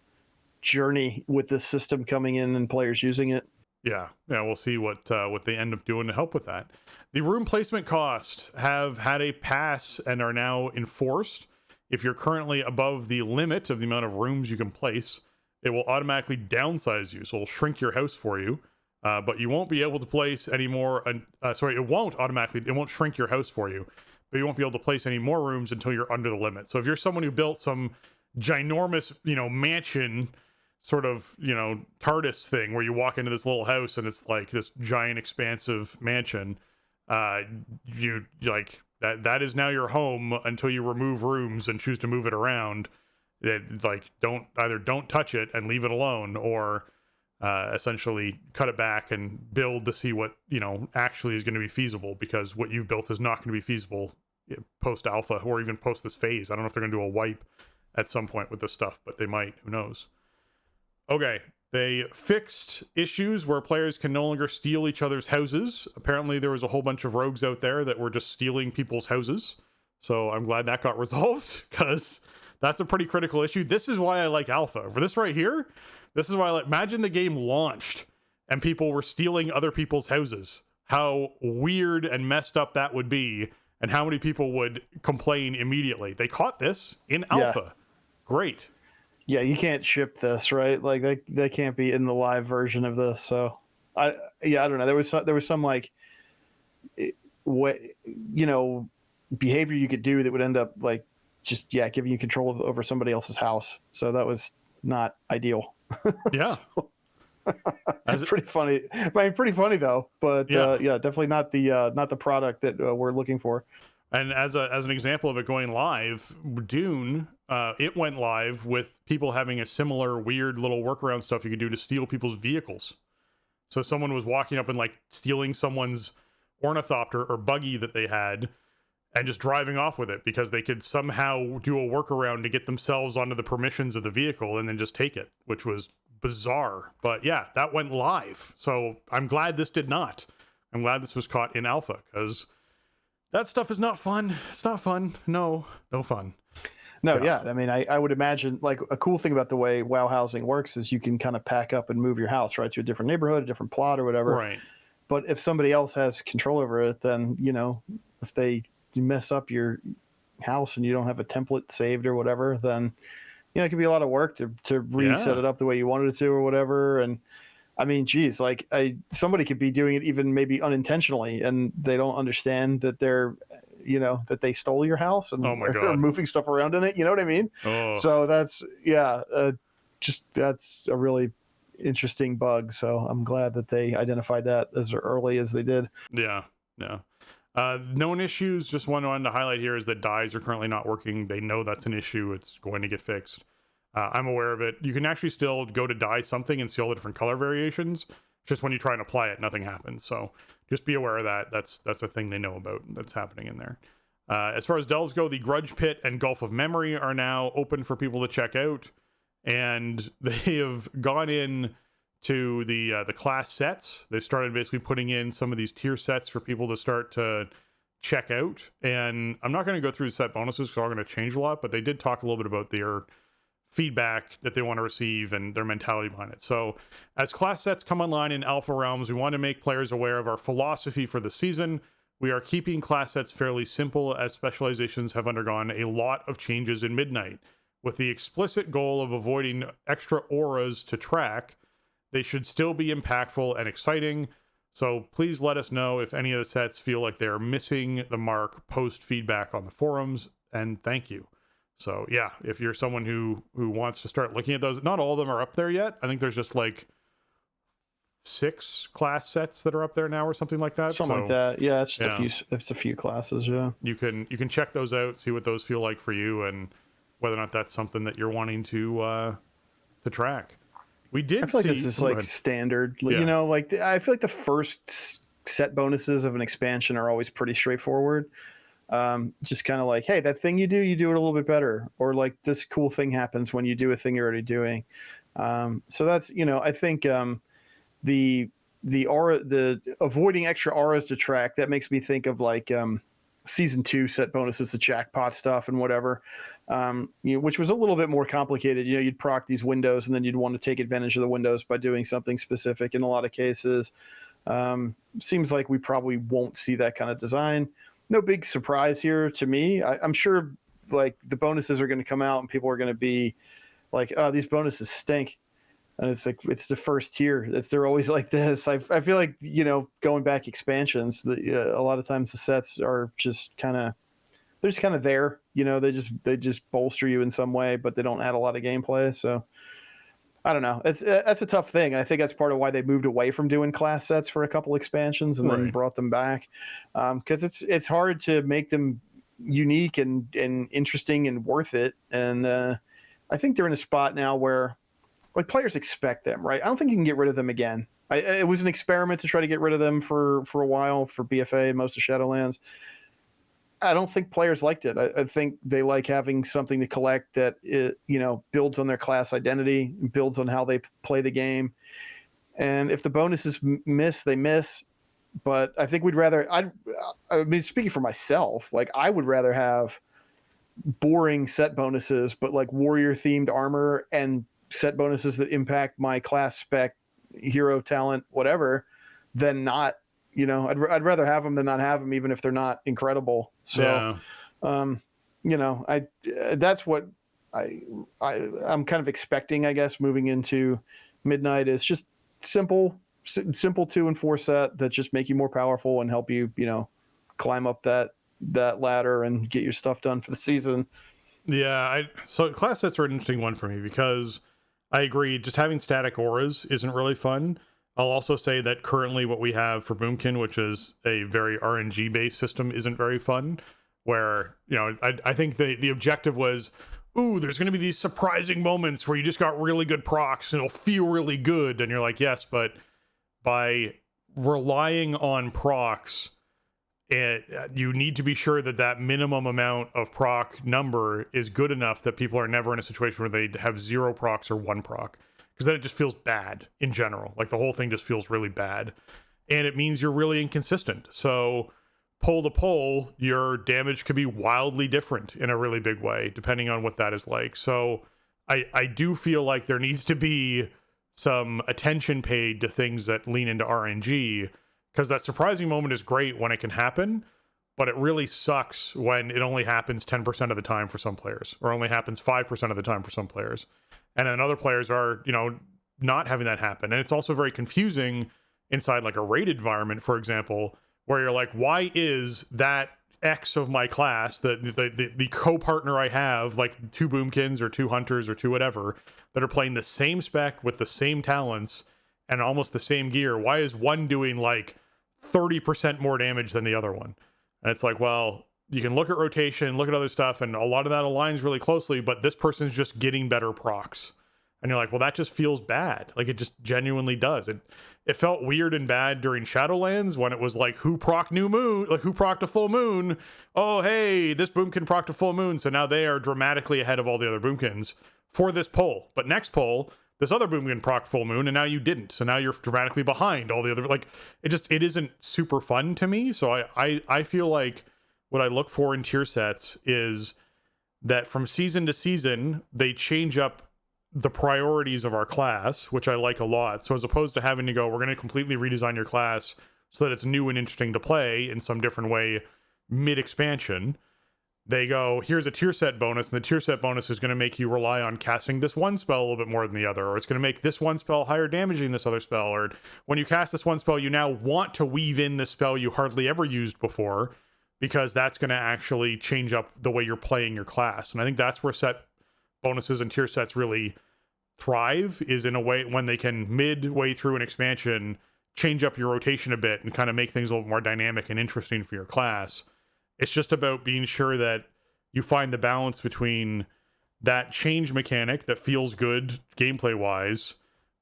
journey with this system coming in and players using it. Yeah, we'll see what they end up doing to help with that. The room placement costs have had a pass and are now enforced. If you're currently above the limit of the amount of rooms you can place, it will automatically downsize you, so it'll shrink your house for you. But you won't be able to place any more. It won't shrink your house for you, but you won't be able to place any more rooms until you're under the limit. So if you're someone who built some ginormous, mansion, sort of, TARDIS thing where you walk into this little house and it's like this giant expansive mansion, you like that is now your home until you remove rooms and choose to move it around. That like don't touch it and leave it alone, or essentially cut it back and build to see what actually is going to be feasible, because what you've built is not going to be feasible post alpha or even post this phase. I don't know if they're going to do a wipe at some point with this stuff, but they might. Who knows? Okay, they fixed issues where players can no longer steal each other's houses. Apparently there was a whole bunch of rogues out there that were just stealing people's houses, so I'm glad that got resolved, because that's a pretty critical issue. This is why I like alpha. For this right here, this is why I like. Imagine the game launched and people were stealing other people's houses. How weird and messed up that would be, and how many people would complain immediately. They caught this in alpha. Yeah. Great. Yeah, you can't ship this, right? Like they can't be in the live version of this. So I don't know. There was some like behavior you could do that would end up like just giving you control over somebody else's house. So that was not ideal. Yeah. That's pretty funny. I mean, pretty funny though, but definitely not the product that we're looking for. And as an example of it going live, Dune, it went live with people having a similar weird little workaround stuff you could do to steal people's vehicles. So someone was walking up and like stealing someone's ornithopter or buggy that they had and just driving off with it, because they could somehow do a workaround to get themselves onto the permissions of the vehicle and then just take it, which was bizarre. But yeah, that went live. So I'm glad this did not. I'm glad this was caught in alpha, because that stuff is not fun. It's not fun. No fun. No, yeah. I mean, I would imagine like a cool thing about the way WoW housing works is you can kind of pack up and move your house, right, to a different neighborhood, a different plot or whatever. Right. But if somebody else has control over it, then, if they mess up your house and you don't have a template saved or whatever, then, it could be a lot of work to reset it up the way you wanted it to or whatever. And I mean, geez, like somebody could be doing it even maybe unintentionally, and they don't understand that they're, that they stole your house and are moving stuff around in it. You know what I mean? Oh. So that's that's a really interesting bug. So I'm glad that they identified that as early as they did. Yeah. Known issues. Just one to highlight here is that dyes are currently not working. They know that's an issue. It's going to get fixed. I'm aware of it. You can actually still go to dye something and see all the different color variations. Just when you try and apply it, nothing happens. So just be aware of that. That's a thing they know about that's happening in there. As far as delves go, the Grudge Pit and Gulf of Memory are now open for people to check out. And they have gone in to the class sets. They've started basically putting in some of these tier sets for people to start to check out. And I'm not going to go through the set bonuses because they're all going to change a lot, but they did talk a little bit about their feedback that they want to receive and their mentality behind it. So as class sets come online in Alpha Realms, we want to make players aware of our philosophy for the season. We are keeping class sets fairly simple, as specializations have undergone a lot of changes in Midnight. With the explicit goal of avoiding extra auras to track, they should still be impactful and exciting. So please let us know if any of the sets feel like they're missing the mark post feedback on the forums, and thank you. So yeah, if you're someone who wants to start looking at those, not all of them are up there yet. I think there's just like 6 class sets that are up there now or something like that. Something like that. Yeah, it's just yeah. a few classes. Yeah, you can check those out, see what those feel like for you, and whether or not that's something that you're wanting to track. We did. I feel like this is like standard. Yeah. You know, like I feel like the first set bonuses of an expansion are always pretty straightforward. Just kind of like, hey, that thing you do it a little bit better, or like this cool thing happens when you do a thing you're already doing. So that's, you know, I think the aura, the avoiding extra auras to track, that makes me think of like season 2 set bonuses, the jackpot stuff and whatever, which was a little bit more complicated. You know, you'd proc these windows and then you'd want to take advantage of the windows by doing something specific in a lot of cases. Seems like we probably won't see that kind of design. No big surprise here to me. I'm sure like the bonuses are going to come out and people are going to be like, oh, these bonuses stink. And it's like, it's the first tier. They're always like this. I feel like, you know, going back expansions, a lot of times the sets are just they're just kind of there. You know, they just bolster you in some way, but they don't add a lot of gameplay. So I don't know. That's a tough thing. And I think that's part of why they moved away from doing class sets for a couple expansions and then brought them back. Because it's hard to make them unique and interesting and worth it. And I think they're in a spot now where like players expect them, right? I don't think you can get rid of them again. It was an experiment to try to get rid of them for a while for BFA and most of Shadowlands. I don't think players liked it. I think they like having something to collect that builds on their class identity, builds on how they play the game. And if the bonuses miss, they miss. But I think we'd rather. I mean, speaking for myself, like I would rather have boring set bonuses, but like warrior themed armor and set bonuses that impact my class spec, hero talent, whatever, than not. You know, I'd rather have them than not have them, even if they're not incredible. So, that's what I'm kind of expecting, I guess, moving into Midnight is just simple 2 and 4 set that just make you more powerful and help you, climb up that ladder and get your stuff done for the season. Yeah, so class sets are an interesting one for me because I agree, just having static auras isn't really fun. I'll also say that currently what we have for Boomkin, which is a very RNG-based system, isn't very fun, where, I think the objective was, there's going to be these surprising moments where you just got really good procs and it'll feel really good. And you're like, yes, but by relying on procs, you need to be sure that minimum amount of proc number is good enough that people are never in a situation where they have 0 procs or 1 proc. Because then it just feels bad in general. Like the whole thing just feels really bad. And it means you're really inconsistent. So pole to pole, your damage could be wildly different in a really big way, depending on what that is like. So I do feel like there needs to be some attention paid to things that lean into RNG. Because that surprising moment is great when it can happen. But it really sucks when it only happens 10% of the time for some players. Or only happens 5% of the time for some players. And then other players are, not having that happen. And it's also very confusing inside like a raid environment, for example, where you're like, why is that X of my class, the co-partner I have, like 2 Boomkins or 2 Hunters or 2 whatever, that are playing the same spec with the same talents and almost the same gear, why is one doing like 30% more damage than the other one? And it's like, well, you can look at rotation, look at other stuff, and a lot of that aligns really closely, but this person's just getting better procs. And you're like, well, that just feels bad. Like, it just genuinely does. It felt weird and bad during Shadowlands when it was like, who proc new moon? Like, who procced a full moon? Oh, hey, this Boomkin procced a full moon, so now they are dramatically ahead of all the other Boomkins for this poll. But next poll, this other Boomkin proc full moon, and now you didn't. So now you're dramatically behind all the other... Like, it isn't super fun to me, so I feel like what I look for in tier sets is that from season to season, they change up the priorities of our class, which I like a lot. So as opposed to having to go, we're going to completely redesign your class so that it's new and interesting to play in some different way mid-expansion, they go, here's a tier set bonus, and the tier set bonus is going to make you rely on casting this one spell a little bit more than the other, or it's going to make this one spell higher damaging this other spell, or when you cast this one spell, you now want to weave in the spell you hardly ever used before, because that's going to actually change up the way you're playing your class. And I think that's where set bonuses and tier sets really thrive is in a way when they can midway through an expansion change up your rotation a bit and kind of make things a little more dynamic and interesting for your class. It's just about being sure that you find the balance between that change mechanic that feels good gameplay wise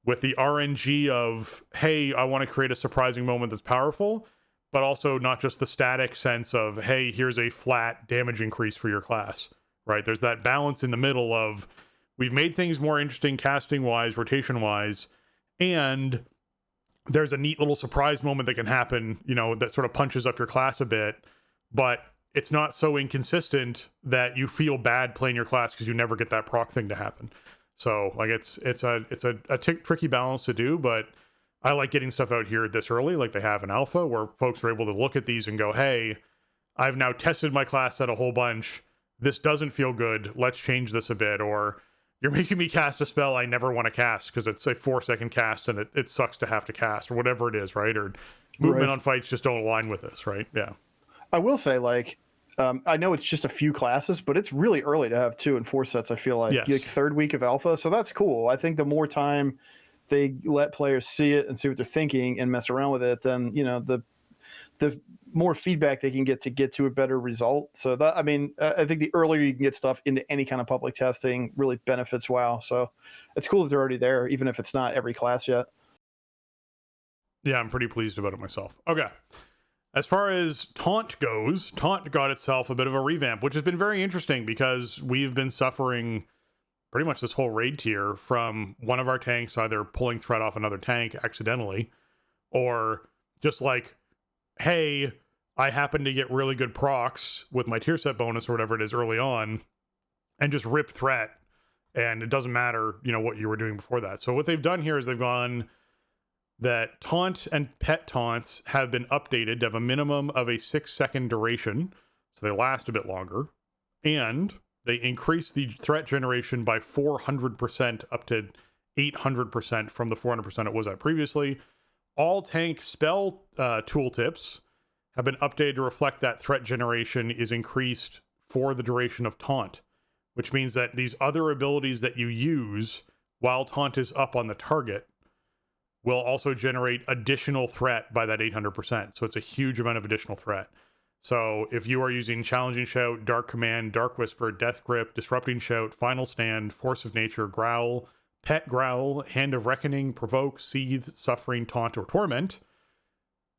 with the RNG of, hey, I want to create a surprising moment that's powerful, but also not just the static sense of, hey, here's a flat damage increase for your class, right? There's that balance in the middle of, we've made things more interesting casting wise, rotation wise, and there's a neat little surprise moment that can happen, you know, that sort of punches up your class a bit, but it's not so inconsistent that you feel bad playing your class because you never get that proc thing to happen. So like it's a tricky balance to do, but I like getting stuff out here this early, like they have in alpha, where folks are able to look at these and go, hey, I've now tested my class set a whole bunch. This doesn't feel good. Let's change this a bit. Or you're making me cast a spell I never want to cast because it's a 4-second cast and it sucks to have to cast, or whatever it is, right? Or movement on fights just don't align with this, right? Yeah. I will say, like, I know it's just a few classes, but it's really early to have 2 and 4 sets, I feel like. Yes. Like third week of alpha, so that's cool. I think the more time they let players see it and see what they're thinking and mess around with it, then, you know, the more feedback they can get to a better result. So that, I mean, I think the earlier you can get stuff into any kind of public testing really benefits WoW. So it's cool that they're already there, even if it's not every class yet. Yeah, I'm pretty pleased about it myself. Okay. As far as Taunt goes, Taunt got itself a bit of a revamp, which has been very interesting because we've been suffering pretty much this whole raid tier from one of our tanks either pulling threat off another tank accidentally, or just like, hey, I happen to get really good procs with my tier set bonus or whatever it is early on, and just rip threat, and it doesn't matter, you know, what you were doing before that. So what they've done here is they've gone that taunt and pet taunts have been updated to have a minimum of a 6-second duration, so they last a bit longer, and they increase the threat generation by 400% up to 800% from the 400% it was at previously. All tank spell tooltips have been updated to reflect that threat generation is increased for the duration of taunt, which means that these other abilities that you use while taunt is up on the target will also generate additional threat by that 800%. So it's a huge amount of additional threat. So if you are using Challenging Shout, Dark Command, Dark Whisper, Death Grip, Disrupting Shout, Final Stand, Force of Nature, Growl, Pet Growl, Hand of Reckoning, Provoke, Seethe, Suffering, Taunt, or Torment,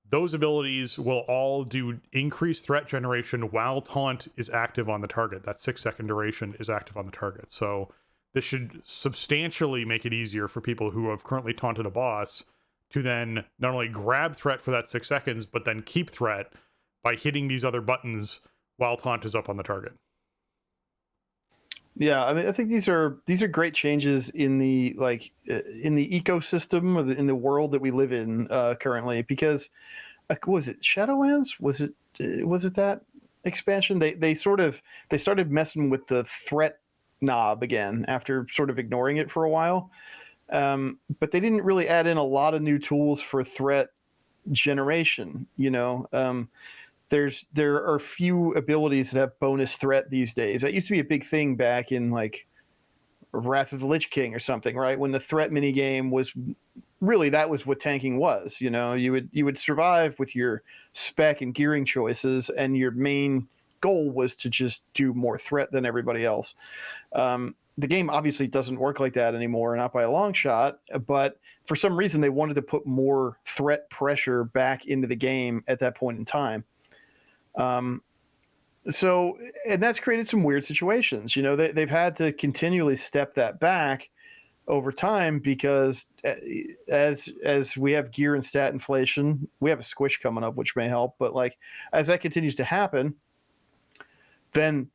those abilities will all do increased threat generation while Taunt is active on the target. That 6-second duration is active on the target. So this should substantially make it easier for people who have currently taunted a boss to then not only grab threat for that 6 seconds, but then keep threat by hitting these other buttons while taunt is up on the target. Yeah, I mean, I think these are great changes in the ecosystem or in the world that we live in currently. Because was it Shadowlands? Was it that expansion? They started messing with the threat knob again after sort of ignoring it for a while, but they didn't really add in a lot of new tools for threat generation. You know, there are few abilities that have bonus threat these days. That used to be a big thing back in like Wrath of the Lich King or something, right? When the threat minigame was really, that was what tanking was. You know, you would survive with your spec and gearing choices, and your main goal was to just do more threat than everybody else. The game obviously doesn't work like that anymore, not by a long shot, but for some reason they wanted to put more threat pressure back into the game at that point in time. So, and that's created some weird situations. You know, they've had to continually step that back over time because as we have gear and stat inflation, we have a squish coming up, which may help. But like, as that continues to happen, then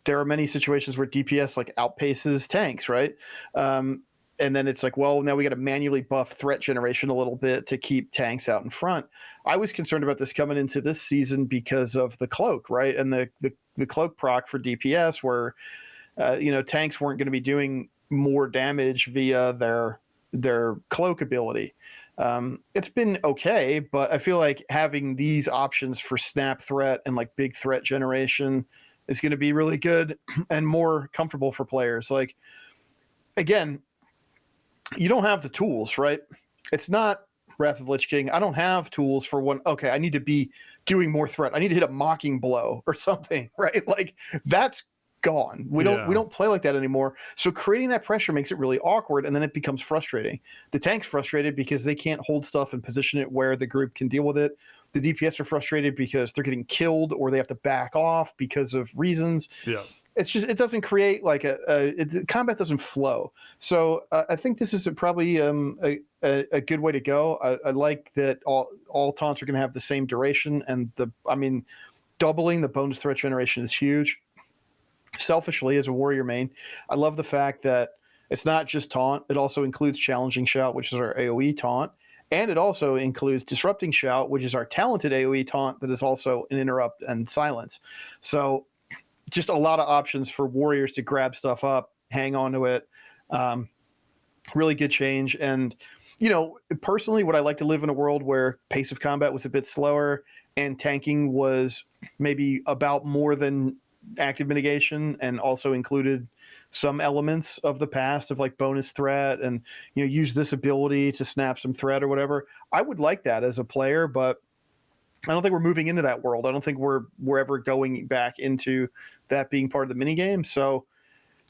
there are many situations where DPS like outpaces tanks, right? And then it's like, well, now we got to manually buff threat generation a little bit to keep tanks out in front. I was concerned about this coming into this season because of the cloak, right? And the cloak proc for DPS where, tanks weren't going to be doing more damage via their cloak ability. It's been okay, but I feel like having these options for snap threat and like big threat generation is going to be really good and more comfortable for players. Like, again, you don't have the tools, right? It's not Wrath of Lich King. I don't have tools for one. Okay, I need to be doing more threat. I need to hit a mocking blow or something, right? Like that's gone. We don't play like that anymore. So creating that pressure makes it really awkward, and then it becomes frustrating. The tank's frustrated because they can't hold stuff and position it where the group can deal with it. The DPS are frustrated because they're getting killed or they have to back off because of reasons. Yeah. It's just, it doesn't create like combat doesn't flow. So I think this is probably a good way to go. I like that all taunts are going to have the same duration, and doubling the bonus threat generation is huge. Selfishly, as a warrior main, I love the fact that it's not just taunt, it also includes challenging shout, which is our AoE taunt, and it also includes disrupting shout, which is our talented AoE taunt that is also an interrupt and silence. So just a lot of options for warriors to grab stuff up, hang on to it. Really good change. And, personally, would I like to live in a world where pace of combat was a bit slower and tanking was maybe about more than active mitigation and also included some elements of the past of like bonus threat and, use this ability to snap some threat or whatever. I would like that as a player, but I don't think we're moving into that world. I don't think we're ever going back into that being part of the minigame. So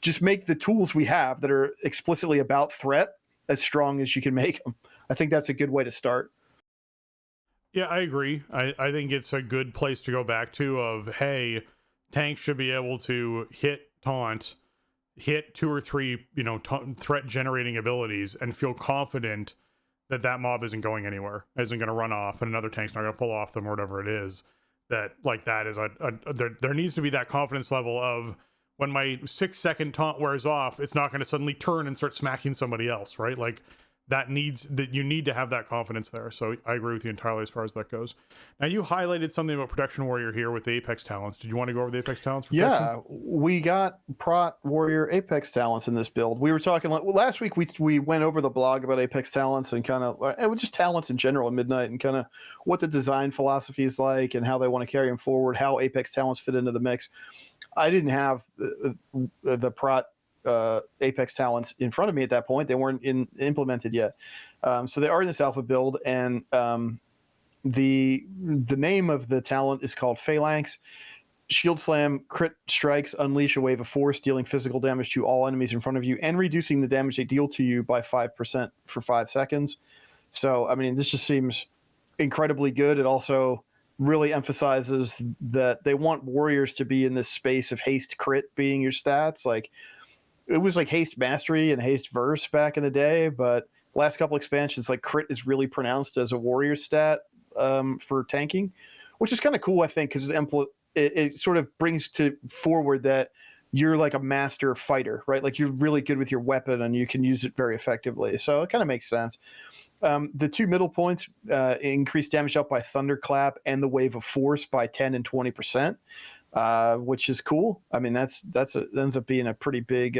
just make the tools we have that are explicitly about threat as strong as you can make them. I think that's a good way to start. Yeah, I agree. I think it's a good place to go back to of, hey, tanks should be able to hit taunts, hit 2 or 3, threat generating abilities and feel confident that mob isn't going anywhere, isn't going to run off, and another tank's not going to pull off them or whatever it is. That is there needs to be that confidence level of when my 6-second taunt wears off, it's not going to suddenly turn and start smacking somebody else, right? Like you need to have that confidence there. So I agree with you entirely as far as that goes. Now you highlighted something about Protection Warrior here with the Apex talents. Did you want to go over the Apex talents? For yeah, we got Prot Warrior Apex talents in this build. We were talking last week. We went over the blog about Apex talents and kind of it was just talents in general at Midnight and kind of what the design philosophy is like and how they want to carry them forward, how Apex talents fit into the mix. I didn't have the Prot Apex talents in front of me at that point. They weren't implemented yet. So they are in this alpha build, and the name of the talent is called Phalanx. Shield Slam, crit strikes, unleash a wave of force, dealing physical damage to all enemies in front of you and reducing the damage they deal to you by 5% for 5 seconds. So, this just seems incredibly good. It also really emphasizes that they want warriors to be in this space of haste crit being your stats. Like, it was like haste mastery and haste verse back in the day, but last couple expansions, like crit is really pronounced as a warrior stat for tanking, which is kind of cool, I think, because it sort of brings to forward that you're like a master fighter, right? Like you're really good with your weapon and you can use it very effectively. So it kind of makes sense. The 2 middle points increase damage up by Thunderclap and the Wave of Force by 10 and 20%, which is cool. That ends up being a pretty big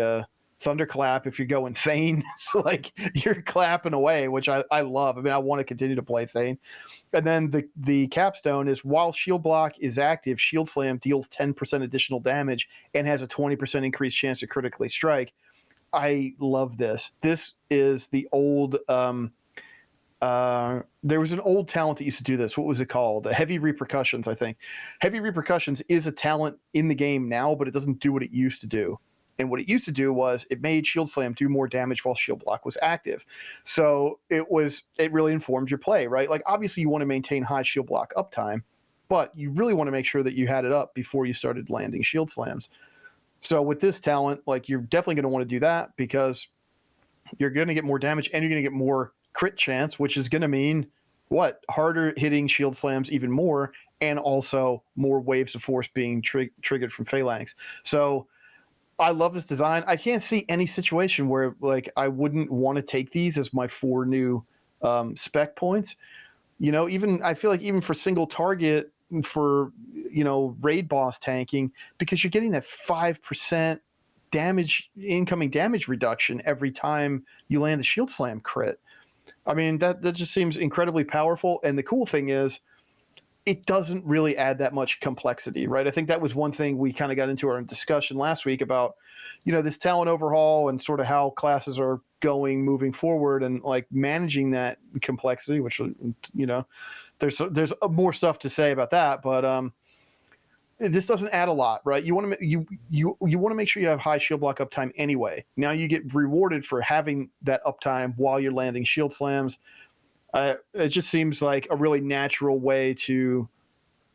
Thunderclap if you're going Thane. So like you're clapping away, which I love. I want to continue to play Thane. And then the capstone is while Shield Block is active, Shield Slam deals 10% additional damage and has a 20% increased chance to critically strike. I love this. This is the old there was an old talent that used to do this. What was it called? Heavy Repercussions, I think. Heavy Repercussions is a talent in the game now, but it doesn't do what it used to do. And what it used to do was it made Shield Slam do more damage while Shield Block was active. So it really informed your play, right? Like obviously you want to maintain high Shield Block uptime, but you really want to make sure that you had it up before you started landing Shield Slams. So with this talent, like you're definitely going to want to do that because you're going to get more damage and you're going to get more crit chance, which is going to mean harder hitting Shield Slams even more, and also more waves of force being triggered from Phalanx. So I love this design. I can't see any situation where like I wouldn't want to take these as my 4 new spec points. I feel like even for single target for raid boss tanking, because you're getting that 5% incoming damage reduction every time you land the Shield Slam crit. That just seems incredibly powerful. And the cool thing is it doesn't really add that much complexity, right? I think that was one thing we kind of got into our discussion last week about, this talent overhaul and sort of how classes are going moving forward, and like managing that complexity, which, there's more stuff to say about that, but this doesn't add a lot, right? You want to you want to make sure you have high shield block uptime anyway. Now you get rewarded for having that uptime while you're landing shield slams. It just seems like a really natural way to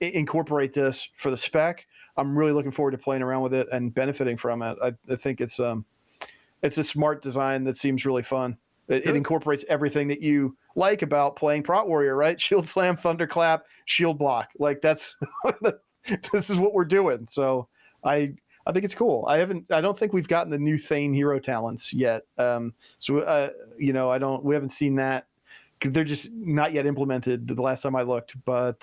incorporate this for the spec. I'm really looking forward to playing around with it and benefiting from it. I think it's a smart design that seems really fun. It incorporates everything that you like about playing Prot Warrior, right? Shield slam, thunderclap, shield block. Like that's this is what we're doing. So I think it's cool. I don't think we've gotten the new Thane hero talents yet. We haven't seen that. They're just not yet implemented the last time I looked, but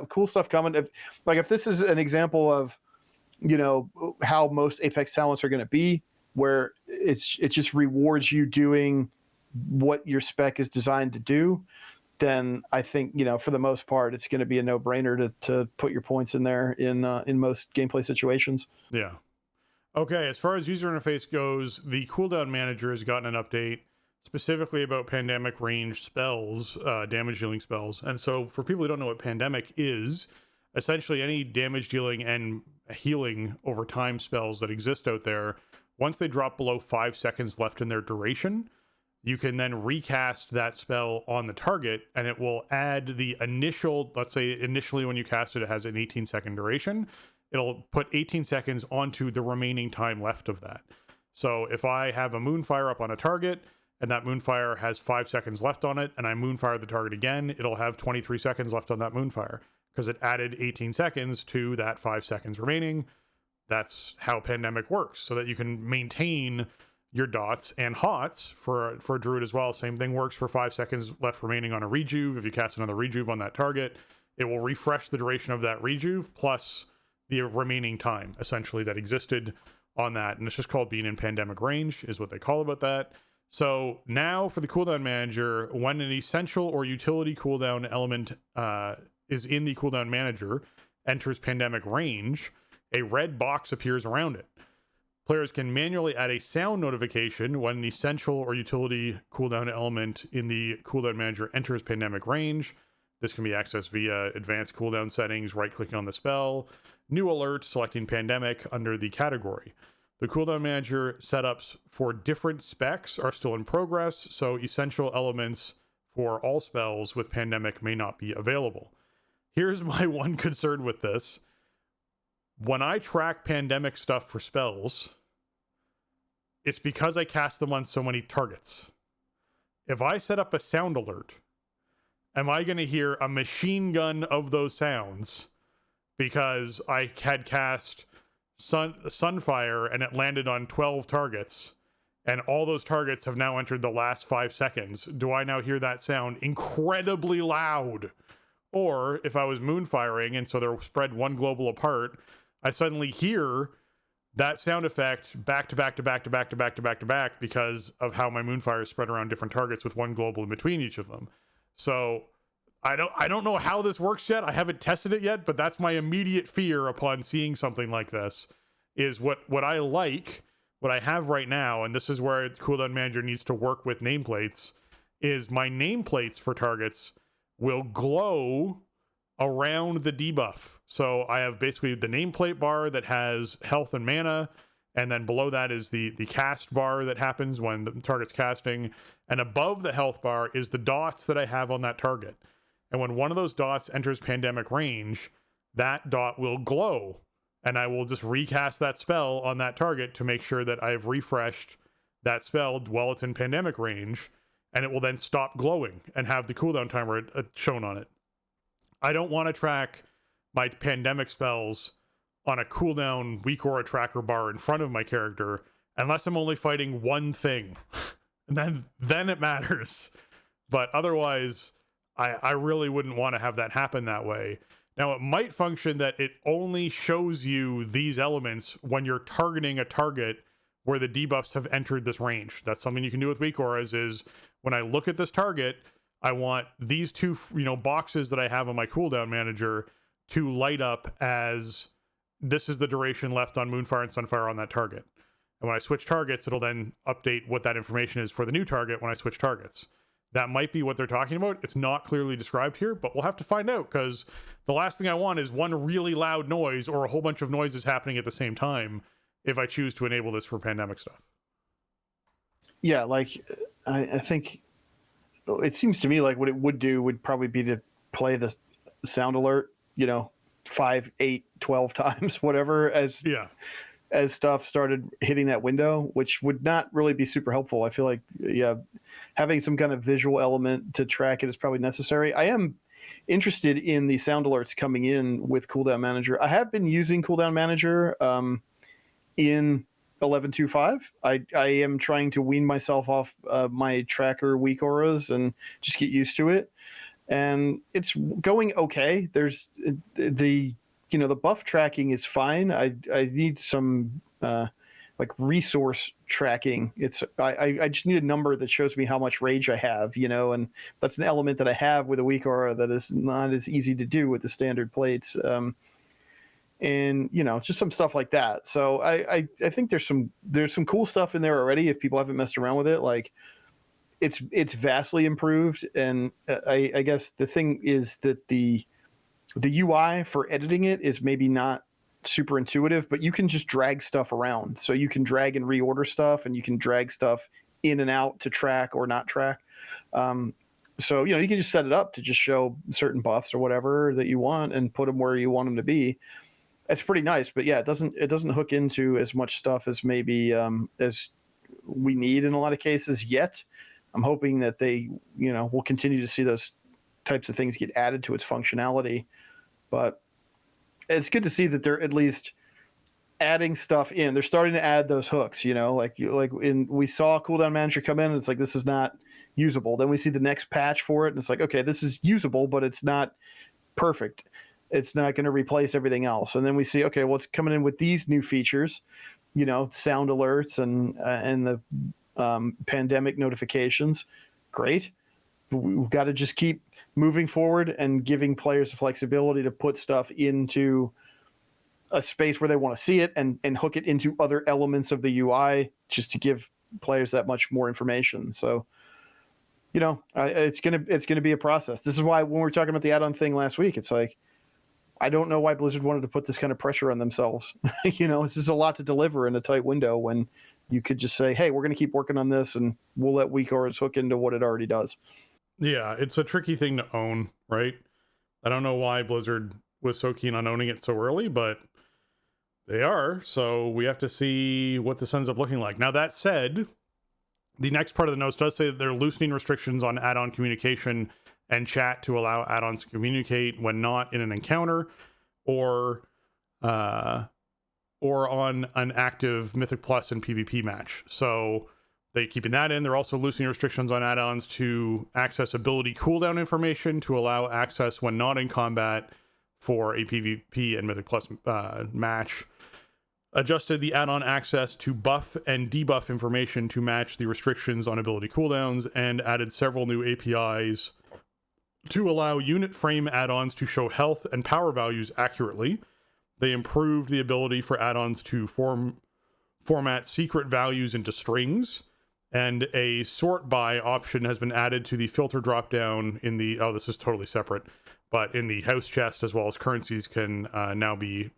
cool stuff coming. If this is an example of, how most Apex talents are going to be, where it just rewards you doing what your spec is designed to do, then I think, for the most part, it's going to be a no-brainer to put your points in there in most gameplay situations. Yeah. Okay. As far as user interface goes, the cooldown manager has gotten an update specifically about pandemic range spells, damage dealing spells. And so for people who don't know what pandemic is, essentially any damage dealing and healing over time spells that exist out there, once they drop below 5 seconds left in their duration, you can then recast that spell on the target, and it will add the initial, let's say initially when you cast it, it has an 18-second duration. It'll put 18 seconds onto the remaining time left of that. So if I have a Moonfire up on a target, and that Moonfire has 5 seconds left on it, and I Moonfire the target again, it'll have 23 seconds left on that Moonfire, because it added 18 seconds to that 5 seconds remaining. That's how Pandemic works, so that you can maintain your dots and hots for a druid as well. Same thing works for 5 seconds left remaining on a rejuve. If you cast another rejuve on that target, it will refresh the duration of that rejuve plus the remaining time, essentially, that existed on that. And it's just called being in Pandemic range, is what they call about that. So now for the cooldown manager, when an essential or utility cooldown element is in the cooldown manager, enters Pandemic range, a red box appears around it. Players can manually add a sound notification when an essential or utility cooldown element in the cooldown manager enters Pandemic range. This can be accessed via advanced cooldown settings, right-clicking on the spell, new alert, selecting Pandemic under the category. The cooldown manager setups for different specs are still in progress, so essential elements for all spells with Pandemic may not be available. Here's my one concern with this. When I track Pandemic stuff for spells, it's because I cast them on so many targets. If I set up a sound alert, am I going to hear a machine gun of those sounds because I had cast Sunfire and it landed on 12 targets and all those targets have now entered the last 5 seconds? Do I now hear that sound incredibly loud? Or if I was Moonfiring and so they're spread one global apart, I suddenly hear that sound effect back to back to back to back to back to back to back because of how my Moonfire is spread around different targets with one global in between each of them. So I don't know how this works yet. I haven't tested it yet, but that's my immediate fear upon seeing something like this, is what I like, what I have right now, and this is where the cooldown manager needs to work with nameplates, is my nameplates for targets will glow around the debuff. So I have basically the nameplate bar that has health and mana, and then below that is the cast bar that happens when the target's casting, and above the health bar is the dots that I have on that target. And when one of those dots enters Pandemic range, that dot will glow, and I will just recast that spell on that target to make sure that I've refreshed that spell while it's in Pandemic range, and it will then stop glowing and have the cooldown timer shown on it. I don't want to track my Pandemic spells on a cooldown weak aura tracker bar in front of my character unless I'm only fighting one thing. And then it matters. But otherwise, I really wouldn't want to have that happen that way. Now, it might function that it only shows you these elements when you're targeting a target where the debuffs have entered this range. That's something you can do with weak auras, is when I look at this target, I want these two, boxes that I have on my cooldown manager to light up as this is the duration left on Moonfire and Sunfire on that target. And when I switch targets, it'll then update what that information is for the new target when I switch targets. That might be what they're talking about. It's not clearly described here, but we'll have to find out, because the last thing I want is one really loud noise or a whole bunch of noises happening at the same time if I choose to enable this for pandemic stuff. Yeah, like I think it seems to me like what it would do would probably be to play the sound alert, 5, 8, 12 times, whatever, as stuff started hitting that window, which would not really be super helpful. I feel like, having some kind of visual element to track it is probably necessary. I am interested in the sound alerts coming in with Cooldown Manager. I have been using Cooldown Manager in 11.2.5. I am trying to wean myself off my tracker weak auras and just get used to it. And it's going okay. There's the buff tracking is fine. I need some resource tracking. I just need a number that shows me how much rage I have, and that's an element that I have with a weak aura that is not as easy to do with the standard plates. And just some stuff like that. So I think there's some cool stuff in there already if people haven't messed around with it. Like it's vastly improved, and I guess the thing is that the UI for editing it is maybe not super intuitive, but you can just drag stuff around. So you can drag and reorder stuff, and you can drag stuff in and out to track or not track. So you can just set it up to just show certain buffs or whatever that you want and put them where you want them to be. It's pretty nice, but yeah, it doesn't hook into as much stuff as maybe as we need in a lot of cases yet. I'm hoping that they, will continue to see those types of things get added to its functionality. But it's good to see that they're at least adding stuff in. They're starting to add those hooks, we saw Cooldown Manager come in and it's like, this is not usable. Then we see the next patch for it and it's like, okay, this is usable, but it's not perfect. It's not going to replace everything else. And then we see, okay, well, it's coming in with these new features, sound alerts and the pandemic notifications. Great. We've got to just keep moving forward and giving players the flexibility to put stuff into a space where they want to see it and hook it into other elements of the UI just to give players that much more information. So, it's gonna be a process. This is why when we were talking about the add-on thing last week, it's like, I don't know why Blizzard wanted to put this kind of pressure on themselves. It's just a lot to deliver in a tight window when you could just say, hey, we're going to keep working on this and we'll let weak auras hook into what it already does. Yeah, it's a tricky thing to own, right? I don't know why Blizzard was so keen on owning it so early, but they are. So we have to see what this ends up looking like. Now, that said, the next part of the notes does say that they're loosening restrictions on add-on communication and chat to allow add-ons to communicate when not in an encounter or on an active Mythic Plus and PvP match. So they're keeping that in. They're also loosening restrictions on add-ons to access ability cooldown information to allow access when not in combat for a PvP and Mythic Plus match. Adjusted the add-on access to buff and debuff information to match the restrictions on ability cooldowns, and added several new APIs to allow unit frame add-ons to show health and power values accurately. They improved the ability for add-ons to format secret values into strings, and a sort by option has been added to the filter dropdown in the, this is totally separate, but in the house chest, as well as currencies can now be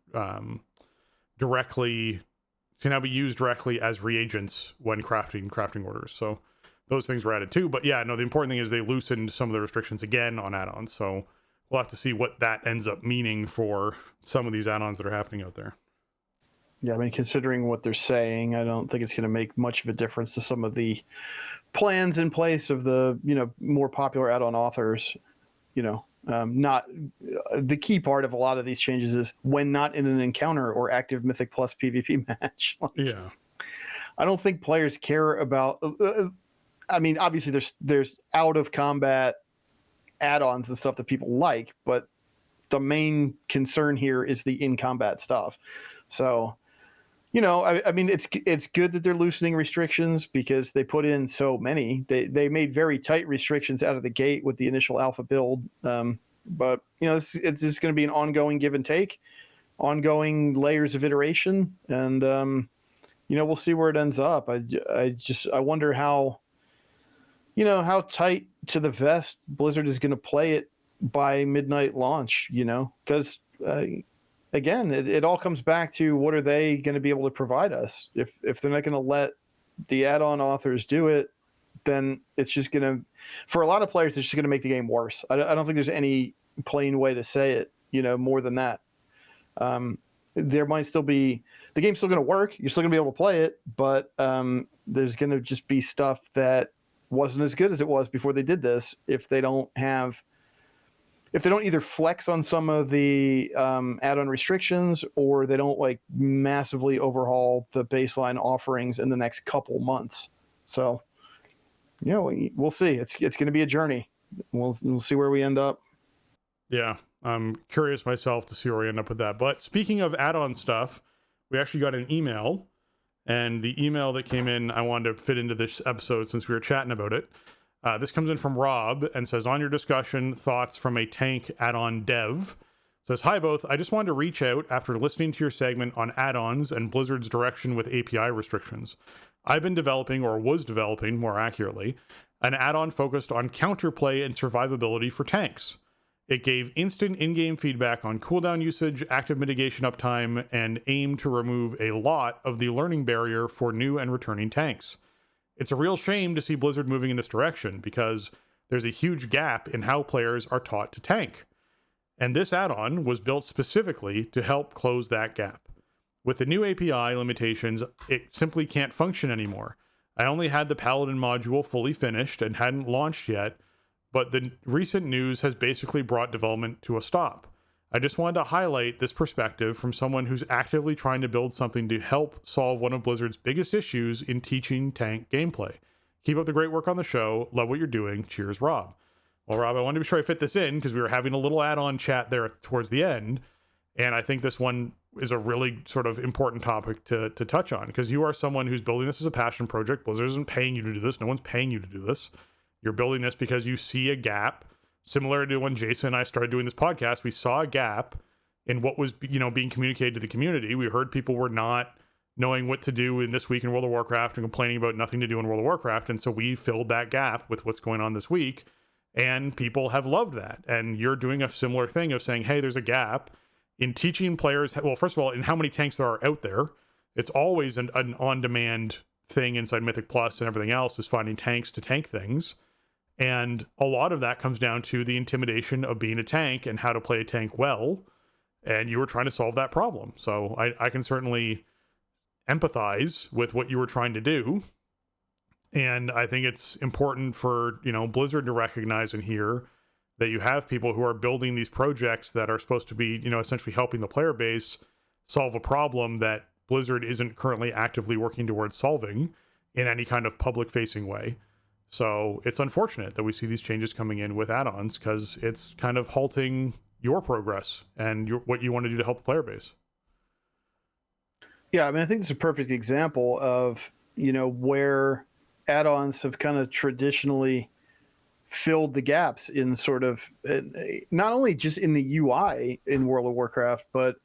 used directly as reagents when crafting orders. So those things were added too. But yeah, no, the important thing is they loosened some of the restrictions again on add-ons. So we'll have to see what that ends up meaning for some of these add-ons that are happening out there. Yeah, I mean, considering what they're saying, I don't think it's going to make much of a difference to some of the plans in place of the, more popular add-on authors. Not the key part of a lot of these changes is when not in an encounter or active Mythic Plus PvP match. Yeah. I don't think players care about, obviously there's out of combat add-ons and stuff that people like, but the main concern here is the in combat stuff. So, I mean, it's good that they're loosening restrictions because they put in so many. They made very tight restrictions out of the gate with the initial alpha build. But it's just going to be an ongoing give and take, ongoing layers of iteration, and we'll see where it ends up. I wonder how tight to the vest Blizzard is going to play it by midnight launch. Because again, it all comes back to what are they going to be able to provide us? If they're not going to let the add-on authors do it, then it's just going to, for a lot of players, it's just going to make the game worse. I don't think there's any plain way to say it, more than that. There might still be, the game's still going to work. You're still going to be able to play it, but there's going to just be stuff that wasn't as good as it was before they did this if they don't either flex on some of the add-on restrictions, or they don't like massively overhaul the baseline offerings in the next couple months. So, we'll see. It's going to be a journey. We'll see where we end up. Yeah, I'm curious myself to see where we end up with that. But speaking of add-on stuff, we actually got an email, and the email that came in, I wanted to fit into this episode since we were chatting about it. This comes in from Rob and says, on your discussion, thoughts from a tank add-on dev. Says, hi both. I just wanted to reach out after listening to your segment on add-ons and Blizzard's direction with API restrictions. I've been developing, or was developing more accurately, an add-on focused on counterplay and survivability for tanks. It gave instant in-game feedback on cooldown usage, active mitigation uptime, and aimed to remove a lot of the learning barrier for new and returning tanks. It's a real shame to see Blizzard moving in this direction because there's a huge gap in how players are taught to tank. And this add-on was built specifically to help close that gap. With the new API limitations, it simply can't function anymore. I only had the Paladin module fully finished and hadn't launched yet, but the recent news has basically brought development to a stop. I just wanted to highlight this perspective from someone who's actively trying to build something to help solve one of Blizzard's biggest issues in teaching tank gameplay. Keep up the great work on the show. Love what you're doing. Cheers, Rob. Well, Rob, I wanted to be sure I fit this in because we were having a little add-on chat there towards the end, and I think this one is a really sort of important topic to touch on because you are someone who's building this as a passion project. Blizzard isn't paying you to do this. No one's paying you to do this. You're building this because you see a gap. Similar to when Jason and I started doing this podcast, we saw a gap in what was, being communicated to the community. We heard people were not knowing what to do in this week in World of Warcraft and complaining about nothing to do in World of Warcraft. And so we filled that gap with what's going on this week. And people have loved that. And you're doing a similar thing of saying, hey, there's a gap in teaching players. Well, first of all, in how many tanks there are out there. It's always an on-demand thing inside Mythic Plus and everything else is finding tanks to tank things. And a lot of that comes down to the intimidation of being a tank and how to play a tank well. And you were trying to solve that problem. So I can certainly empathize with what you were trying to do. And I think it's important for, Blizzard to recognize and hear that you have people who are building these projects that are supposed to be, essentially helping the player base solve a problem that Blizzard isn't currently actively working towards solving in any kind of public-facing way. So it's unfortunate that we see these changes coming in with add-ons because it's kind of halting your progress and what you want to do to help the player base. Yeah, I mean, I think it's a perfect example of, where add-ons have kind of traditionally filled the gaps in sort of not only just in the UI in World of Warcraft, but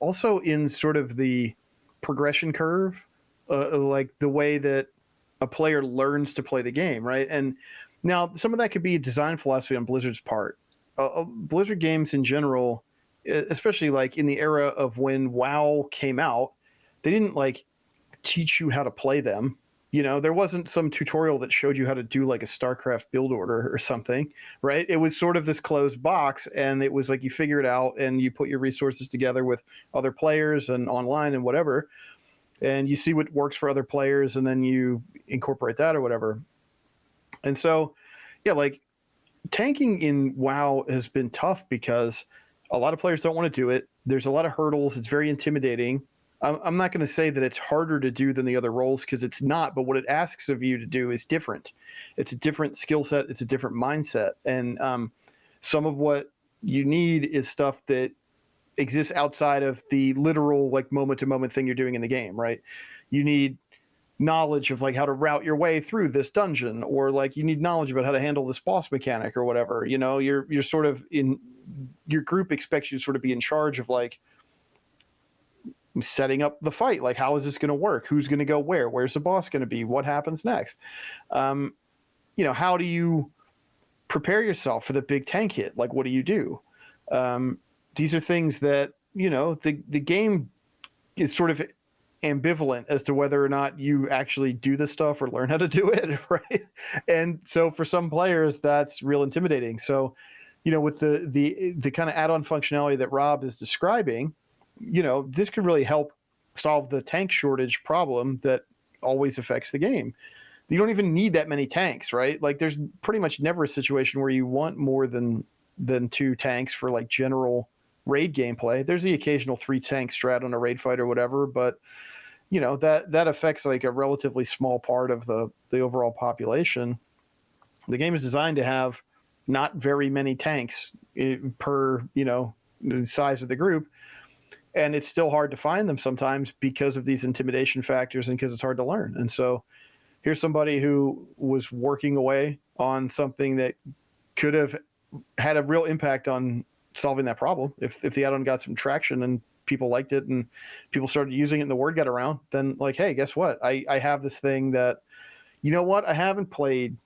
also in sort of the progression curve, like the way that a player learns to play the game, right? And now some of that could be design philosophy on Blizzard's part. Blizzard games in general, especially like in the era of when WoW came out, they didn't like teach you how to play them. There wasn't some tutorial that showed you how to do like a StarCraft build order or something, right? It was sort of this closed box, and it was like you figure it out and you put your resources together with other players and online and whatever, and you see what works for other players, and then you incorporate that or whatever. And so, yeah, like tanking in WoW has been tough because a lot of players don't want to do it. There's a lot of hurdles. It's very intimidating. I'm not going to say that it's harder to do than the other roles because it's not, but what it asks of you to do is different. It's a different skill set. It's a different mindset. And some of what you need is stuff that exists outside of the literal like moment to moment thing you're doing in the game, right? You need knowledge of like how to route your way through this dungeon, or like you need knowledge about how to handle this boss mechanic or whatever. You know, you're sort of in, your group expects you to sort of be in charge of like setting up the fight. Like, how is this going to work? Who's going to go where? Where's the boss going to be? What happens next? You know, how do you prepare yourself for the big tank hit? Like, what do you do? These are things that, you know, the game is sort of ambivalent as to whether or not you actually do this stuff or learn how to do it, right? And so for some players, that's real intimidating. So, you know, with the kind of add-on functionality that Rob is describing, you know, this could really help solve the tank shortage problem that always affects the game. You don't even need that many tanks, right? Like, there's pretty much never a situation where you want more than 2 tanks for like general raid gameplay. There's the occasional 3 tank strat on a raid fight or whatever, but you know, that affects like a relatively small part of the overall population. The game is designed to have not very many tanks per, you know, size of the group, and it's still hard to find them sometimes because of these intimidation factors and because it's hard to learn. And so here's somebody who was working away on something that could have had a real impact on solving that problem. If the add-on got some traction and people liked it and people started using it and the word got around, then like, hey, guess what? I have this thing that, you know what? I haven't played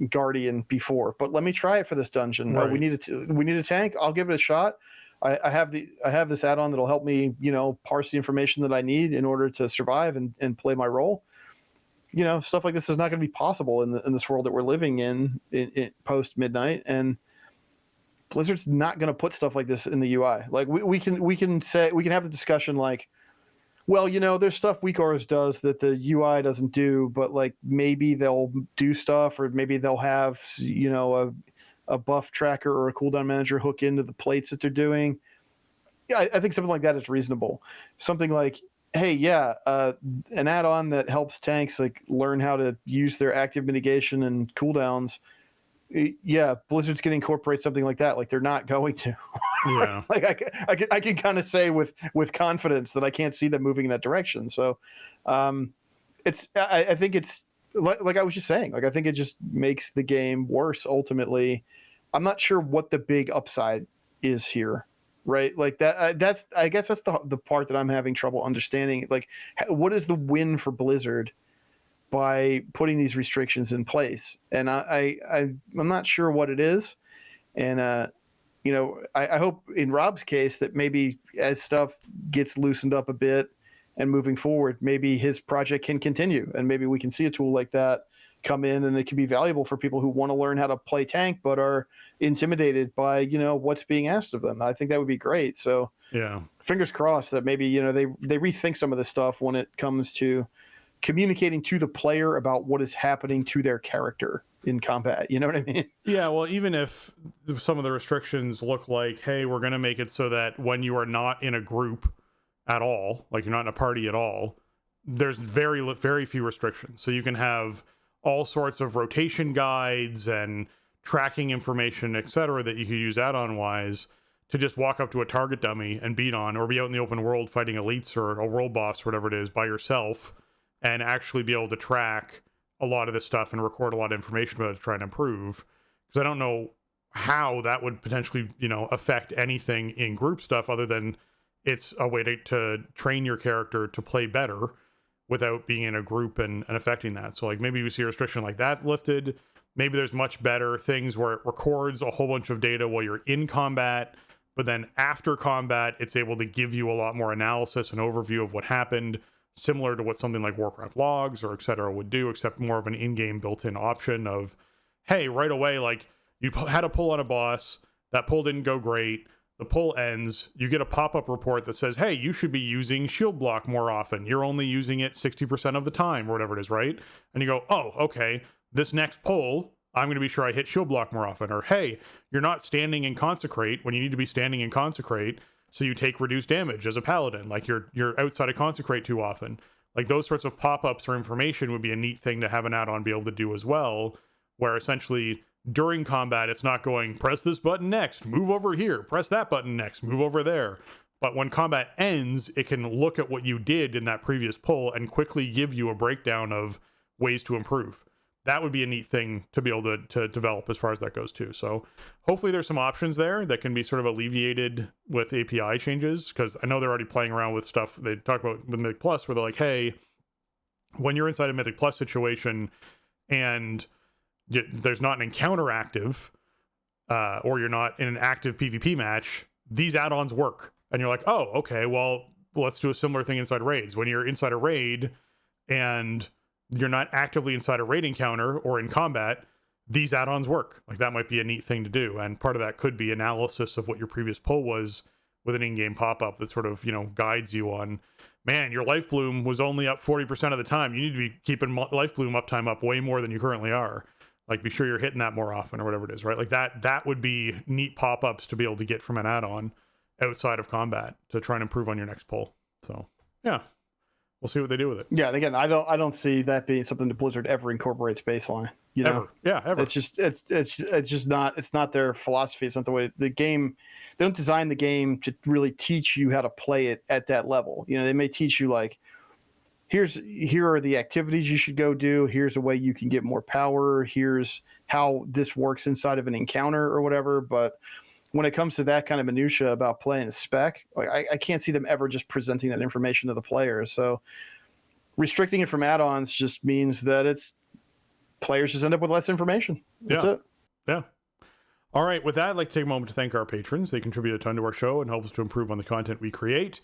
Guardian before, but let me try it for this dungeon. Right. We need a tank. I'll give it a shot. I have this add-on that'll help me, you know, parse the information that I need in order to survive and play my role. You know, stuff like this is not going to be possible in this world that we're living in post midnight, and Blizzard's not going to put stuff like this in the UI. Like, we can have the discussion like, well, you know, there's stuff WeakAuras does that the UI doesn't do, but like maybe they'll do stuff, or maybe they'll have, you know, a buff tracker or a cooldown manager hook into the plates that they're doing. Yeah, I think something like that is reasonable. Something like, hey, yeah, an add-on that helps tanks like learn how to use their active mitigation and cooldowns. Yeah, Blizzard's going to incorporate something like that. Like, they're not going to. Yeah. Like, I can kind of say with confidence that I can't see them moving in that direction. So, I think it's like I was just saying. Like, I think it just makes the game worse ultimately. I'm not sure what the big upside is here, right? Like that's I guess that's the part that I'm having trouble understanding. Like, what is the win for Blizzard by putting these restrictions in place? And I'm not sure what it is. And you know, I hope in Rob's case that maybe as stuff gets loosened up a bit and moving forward, maybe his project can continue, and maybe we can see a tool like that come in, and it can be valuable for people who want to learn how to play tank but are intimidated by, you know, what's being asked of them. I think that would be great. So Yeah. fingers crossed that maybe, you know, they rethink some of this stuff when it comes to communicating to the player about what is happening to their character in combat. You know what I mean? Yeah, well, even if some of the restrictions look like, hey, we're going to make it so that when you are not in a group at all, like you're not in a party at all, there's very few restrictions. So you can have all sorts of rotation guides and tracking information, etc., that you could use add-on wise to just walk up to a target dummy and beat on, or be out in the open world fighting elites or a world boss or whatever it is by yourself, and actually be able to track a lot of this stuff and record a lot of information about it to try and improve. Because I don't know how that would potentially, you know, affect anything in group stuff other than it's a way to train your character to play better without being in a group and affecting that. So like maybe we see a restriction like that lifted. Maybe there's much better things where it records a whole bunch of data while you're in combat, but then after combat, it's able to give you a lot more analysis and overview of what happened, similar to what something like Warcraft logs or etc. would do, except more of an in-game built-in option of, hey, right away, like you had a pull on a boss, that pull didn't go great, the pull ends, you get a pop-up report that says, hey, you should be using shield block more often. You're only using it 60% of the time, or whatever it is, right? And you go, oh, okay, this next pull, I'm going to be sure I hit shield block more often. Or, hey, you're not standing in Consecrate when you need to be standing in Consecrate, so you take reduced damage as a paladin. Like, you're outside of Consecrate too often. Like, those sorts of pop-ups or information would be a neat thing to have an add-on be able to do as well, where essentially during combat, it's not going, press this button next, move over here, press that button next, move over there. But when combat ends, it can look at what you did in that previous pull and quickly give you a breakdown of ways to improve. That would be a neat thing to be able to develop as far as that goes too. So hopefully there's some options there that can be sort of alleviated with API changes, because I know they're already playing around with stuff they talk about with Mythic Plus, where they're like, hey, when you're inside a Mythic Plus situation and there's not an encounter active, or you're not in an active PvP match, these add-ons work. And you're like, oh, okay, well, let's do a similar thing inside raids. When you're inside a raid and you're not actively inside a raid encounter or in combat, these add-ons work. Like, that might be a neat thing to do. And part of that could be analysis of what your previous pull was with an in-game pop-up that sort of, guides you on, man, your life bloom was only up 40% of the time. You need to be keeping life bloom uptime up way more than you currently are. Like, be sure you're hitting that more often or whatever it is, right? Like, that would be neat pop-ups to be able to get from an add-on outside of combat to try and improve on your next pull. So yeah, we'll see what they do with it. Yeah, and again, I don't see that being something that Blizzard ever incorporates baseline. Ever. Yeah, ever. It's just not their philosophy. It's not the way the game. They don't design the game to really teach you how to play it at that level. They may teach you like, here are the activities you should go do. Here's a way you can get more power. Here's how this works inside of an encounter or whatever. But when it comes to that kind of minutia about playing a spec, I can't see them ever just presenting that information to the players. So restricting it from add-ons just means that players just end up with less information. That's it. Yeah. All right. With that, I'd like to take a moment to thank our patrons. They contribute a ton to our show and help us to improve on the content we create.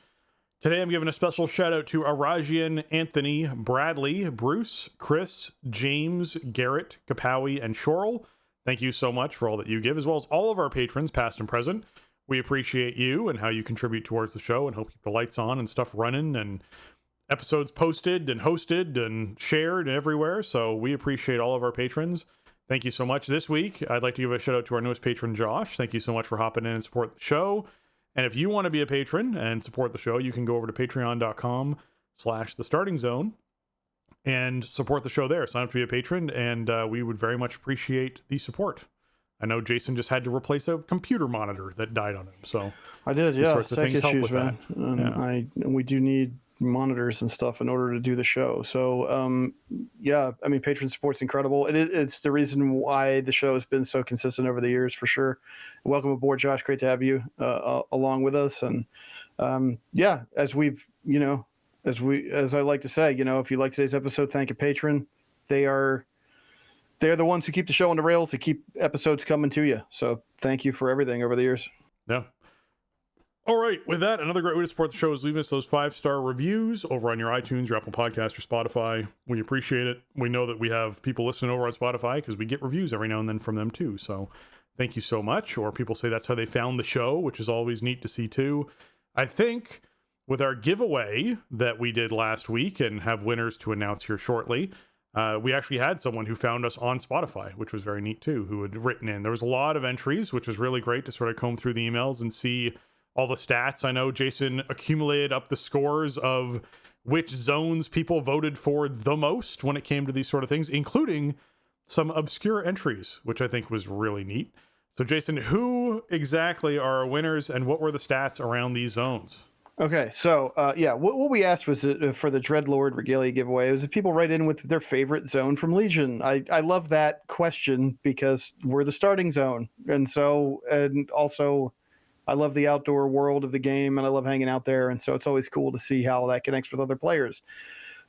Today, I'm giving a special shout out to Arajian, Anthony, Bradley, Bruce, Chris, James, Garrett, Kapowie, and Shorel. Thank you so much for all that you give, as well as all of our patrons, past and present. We appreciate you and how you contribute towards the show and help keep the lights on and stuff running and episodes posted and hosted and shared everywhere. So we appreciate all of our patrons. Thank you so much. This week, I'd like to give a shout out to our newest patron, Josh. Thank you so much for hopping in and support the show. And if you want to be a patron and support the show, you can go over to patreon.com/thestartingzone and support the show there. Sign up to be a patron, and we would very much appreciate the support. I know Jason just had to replace a computer monitor that died on him, so I did, yeah. Sorts of things help with man. that. We do need monitors and stuff in order to do the show. So, patron support's incredible. It's the reason why the show has been so consistent over the years, for sure. Welcome aboard, Josh. Great to have you along with us. And as I like to say, if you like today's episode, thank a patron. They're the ones who keep the show on the rails, who keep episodes coming to you. So thank you for everything over the years. Yeah. All right. With that, another great way to support the show is leaving us those 5-star reviews over on your iTunes, your Apple Podcast, or Spotify. We appreciate it. We know that we have people listening over on Spotify because we get reviews every now and then from them too. So thank you so much. Or people say that's how they found the show, which is always neat to see too. I think with our giveaway that we did last week and have winners to announce here shortly, we actually had someone who found us on Spotify, which was very neat too, who had written in. There was a lot of entries, which was really great to sort of comb through the emails and see all the stats. I know Jason accumulated up the scores of which zones people voted for the most when it came to these sort of things, including some obscure entries, which I think was really neat. So Jason, who exactly are our winners and what were the stats around these zones? Okay, so what we asked was for the Dreadlord Regalia giveaway. It was if people write in with their favorite zone from Legion. I love that question because we're the starting zone, and also I love the outdoor world of the game, and I love hanging out there, and so it's always cool to see how that connects with other players.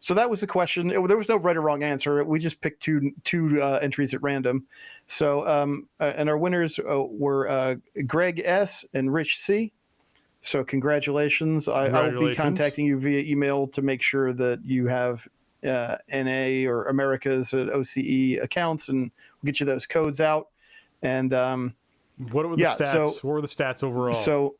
So that was the question. There was no right or wrong answer. We just picked two entries at random. So and our winners were Greg S. and Rich C. So congratulations. I will be contacting you via email to make sure that you have NA or America's OCE accounts, and we'll get you those codes out. And what were the stats? What were the stats overall?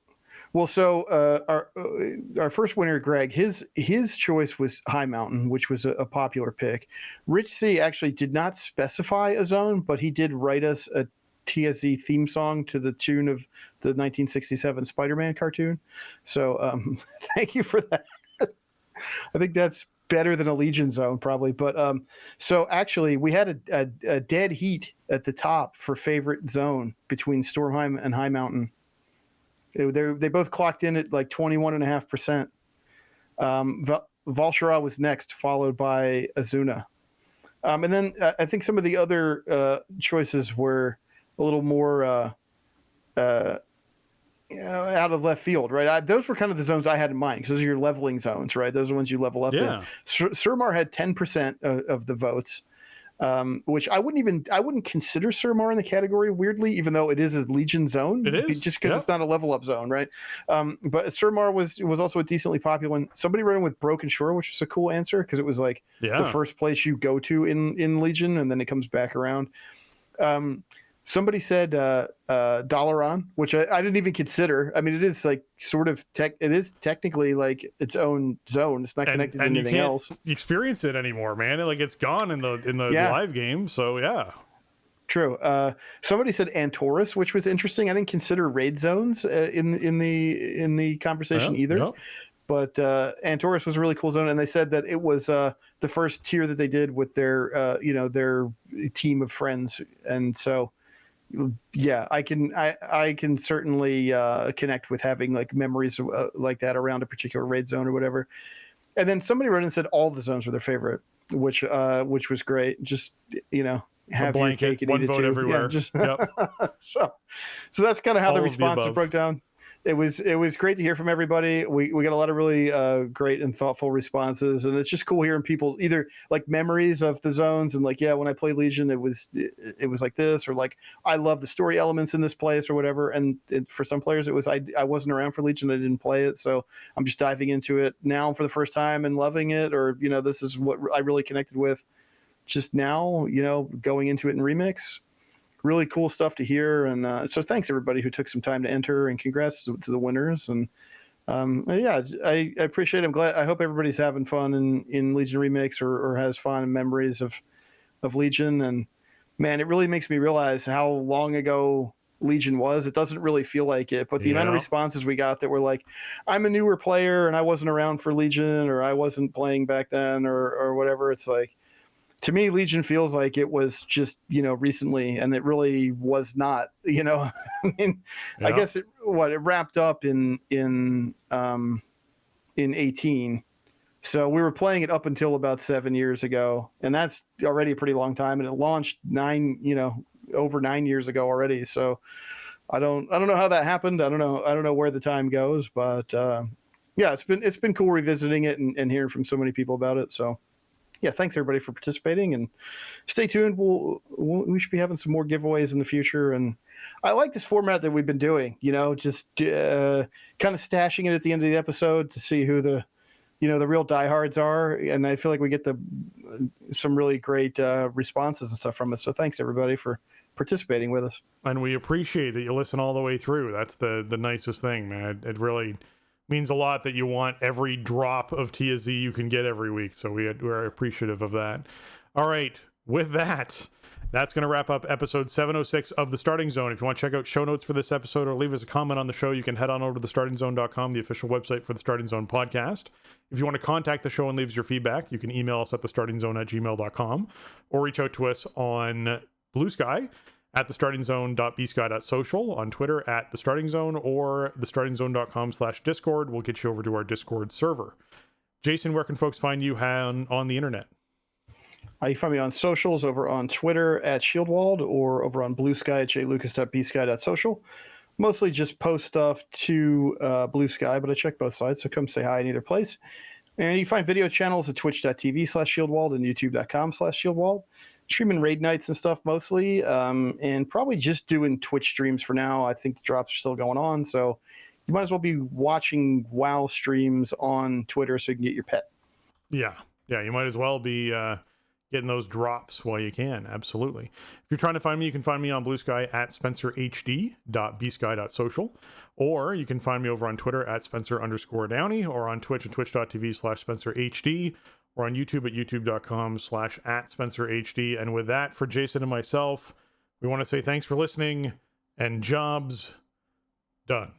Our first winner, Greg, his choice was High Mountain, which was a popular pick. Rich C actually did not specify a zone, but he did write us a TSE theme song to the tune of the 1967 Spider-Man cartoon. So thank you for that. I think that's better than a Legion zone probably. But so actually we had a dead heat at the top for favorite zone between Stormheim and High Mountain. They both clocked in at like 21.5%. Val'sharah was next, followed by Azuna. And then I think some of the other choices were a little more out of left field, right? Those were kind of the zones I had in mind, because those are your leveling zones, right? Those are the ones you level up in. Suramar had 10% of the votes, which I wouldn't consider Suramar in the category, weirdly, even though it is a Legion zone. It is, just because it's not a level up zone, right? But Suramar was also a decently popular one. Somebody ran with Broken Shore, which was a cool answer, because it was like the first place you go to in Legion, and then it comes back around. Somebody said Dalaran, which I didn't even consider. I mean, it is like sort of it is technically like its own zone. It's not connected to anything else. You can't experience it anymore, man. Like it's gone in the live game. So yeah. True. Somebody said Antorus, which was interesting. I didn't consider raid zones in the conversation either. Nope. But Antorus was a really cool zone, and they said that it was the first tier that they did with their their team of friends, and so. Yeah, I can certainly connect with having like memories like that around a particular raid zone or whatever. And then somebody wrote and said all the zones were their favorite, which was great. Just have your cake and eat it too. Everywhere. Yeah, so that's kind of how the responses broke down. It was great to hear from everybody. We got a lot of really great and thoughtful responses, and it's just cool hearing people either like memories of the zones and like, yeah, when I played Legion, it was like this, or like I love the story elements in this place or whatever. And for some players, it was I wasn't around for Legion, I didn't play it, so I'm just diving into it now for the first time and loving it, or this is what I really connected with just now, going into it in Remix. Really cool stuff to hear, and so thanks everybody who took some time to enter, and congrats to the winners. And I appreciate it. I'm glad. I hope everybody's having fun in Legion Remix or has fun memories of Legion. And man, it really makes me realize how long ago Legion was. It doesn't really feel like it, but the amount of responses we got that were like, I'm a newer player and I wasn't around for Legion, or I wasn't playing back then, or whatever. It's like, to me, Legion feels like it was just, recently, and it really was not, I mean, I guess it wrapped up in 18. So we were playing it up until about 7 years ago, and that's already a pretty long time. And it launched over 9 years ago already. So I don't know how that happened. I don't know where the time goes, but yeah, it's been cool revisiting it and hearing from so many people about it. So. Yeah, thanks everybody for participating, and stay tuned. We should be having some more giveaways in the future, and I like this format that we've been doing. Just kind of stashing it at the end of the episode to see who the real diehards are, and I feel like we get some really great responses and stuff from it. So thanks everybody for participating with us, and we appreciate that you listen all the way through. That's the nicest thing, man. It really means a lot that you want every drop of TSZ you can get every week. So we're appreciative of that. All right. With that, that's going to wrap up episode 706 of The Starting Zone. If you want to check out show notes for this episode or leave us a comment on the show, you can head on over to thestartingzone.com, the official website for the Starting Zone podcast. If you want to contact the show and leave us your feedback, you can email us at thestartingzone@gmail.com or reach out to us on Blue Sky at thestartingzone.bsky.social, on Twitter at thestartingzone, or thestartingzone.com/discord. We'll get you over to our Discord server. Jason, where can folks find you on the internet? You can find me on socials over on Twitter at Shieldwald, or over on Blue Sky at jlucas.bsky.social. Mostly just post stuff to Blue Sky, but I check both sides, so come say hi in either place. And you can find video channels at twitch.tv/Shieldwald and youtube.com/Shieldwald. Streaming raid nights and stuff mostly, and probably just doing Twitch streams for now. I think the drops are still going on, so you might as well be watching WoW streams on Twitter so you can get your pet. Yeah, you might as well be getting those drops while you can. Absolutely. If you're trying to find me, you can find me on Blue Sky at spencerhd.bsky.social, or you can find me over on Twitter at Spencer_Downey, or on Twitch at twitch.tv/SpencerHD, or on YouTube at youtube.com/@SpencerHD. And with that, for Jason and myself, we want to say thanks for listening, and jobs done.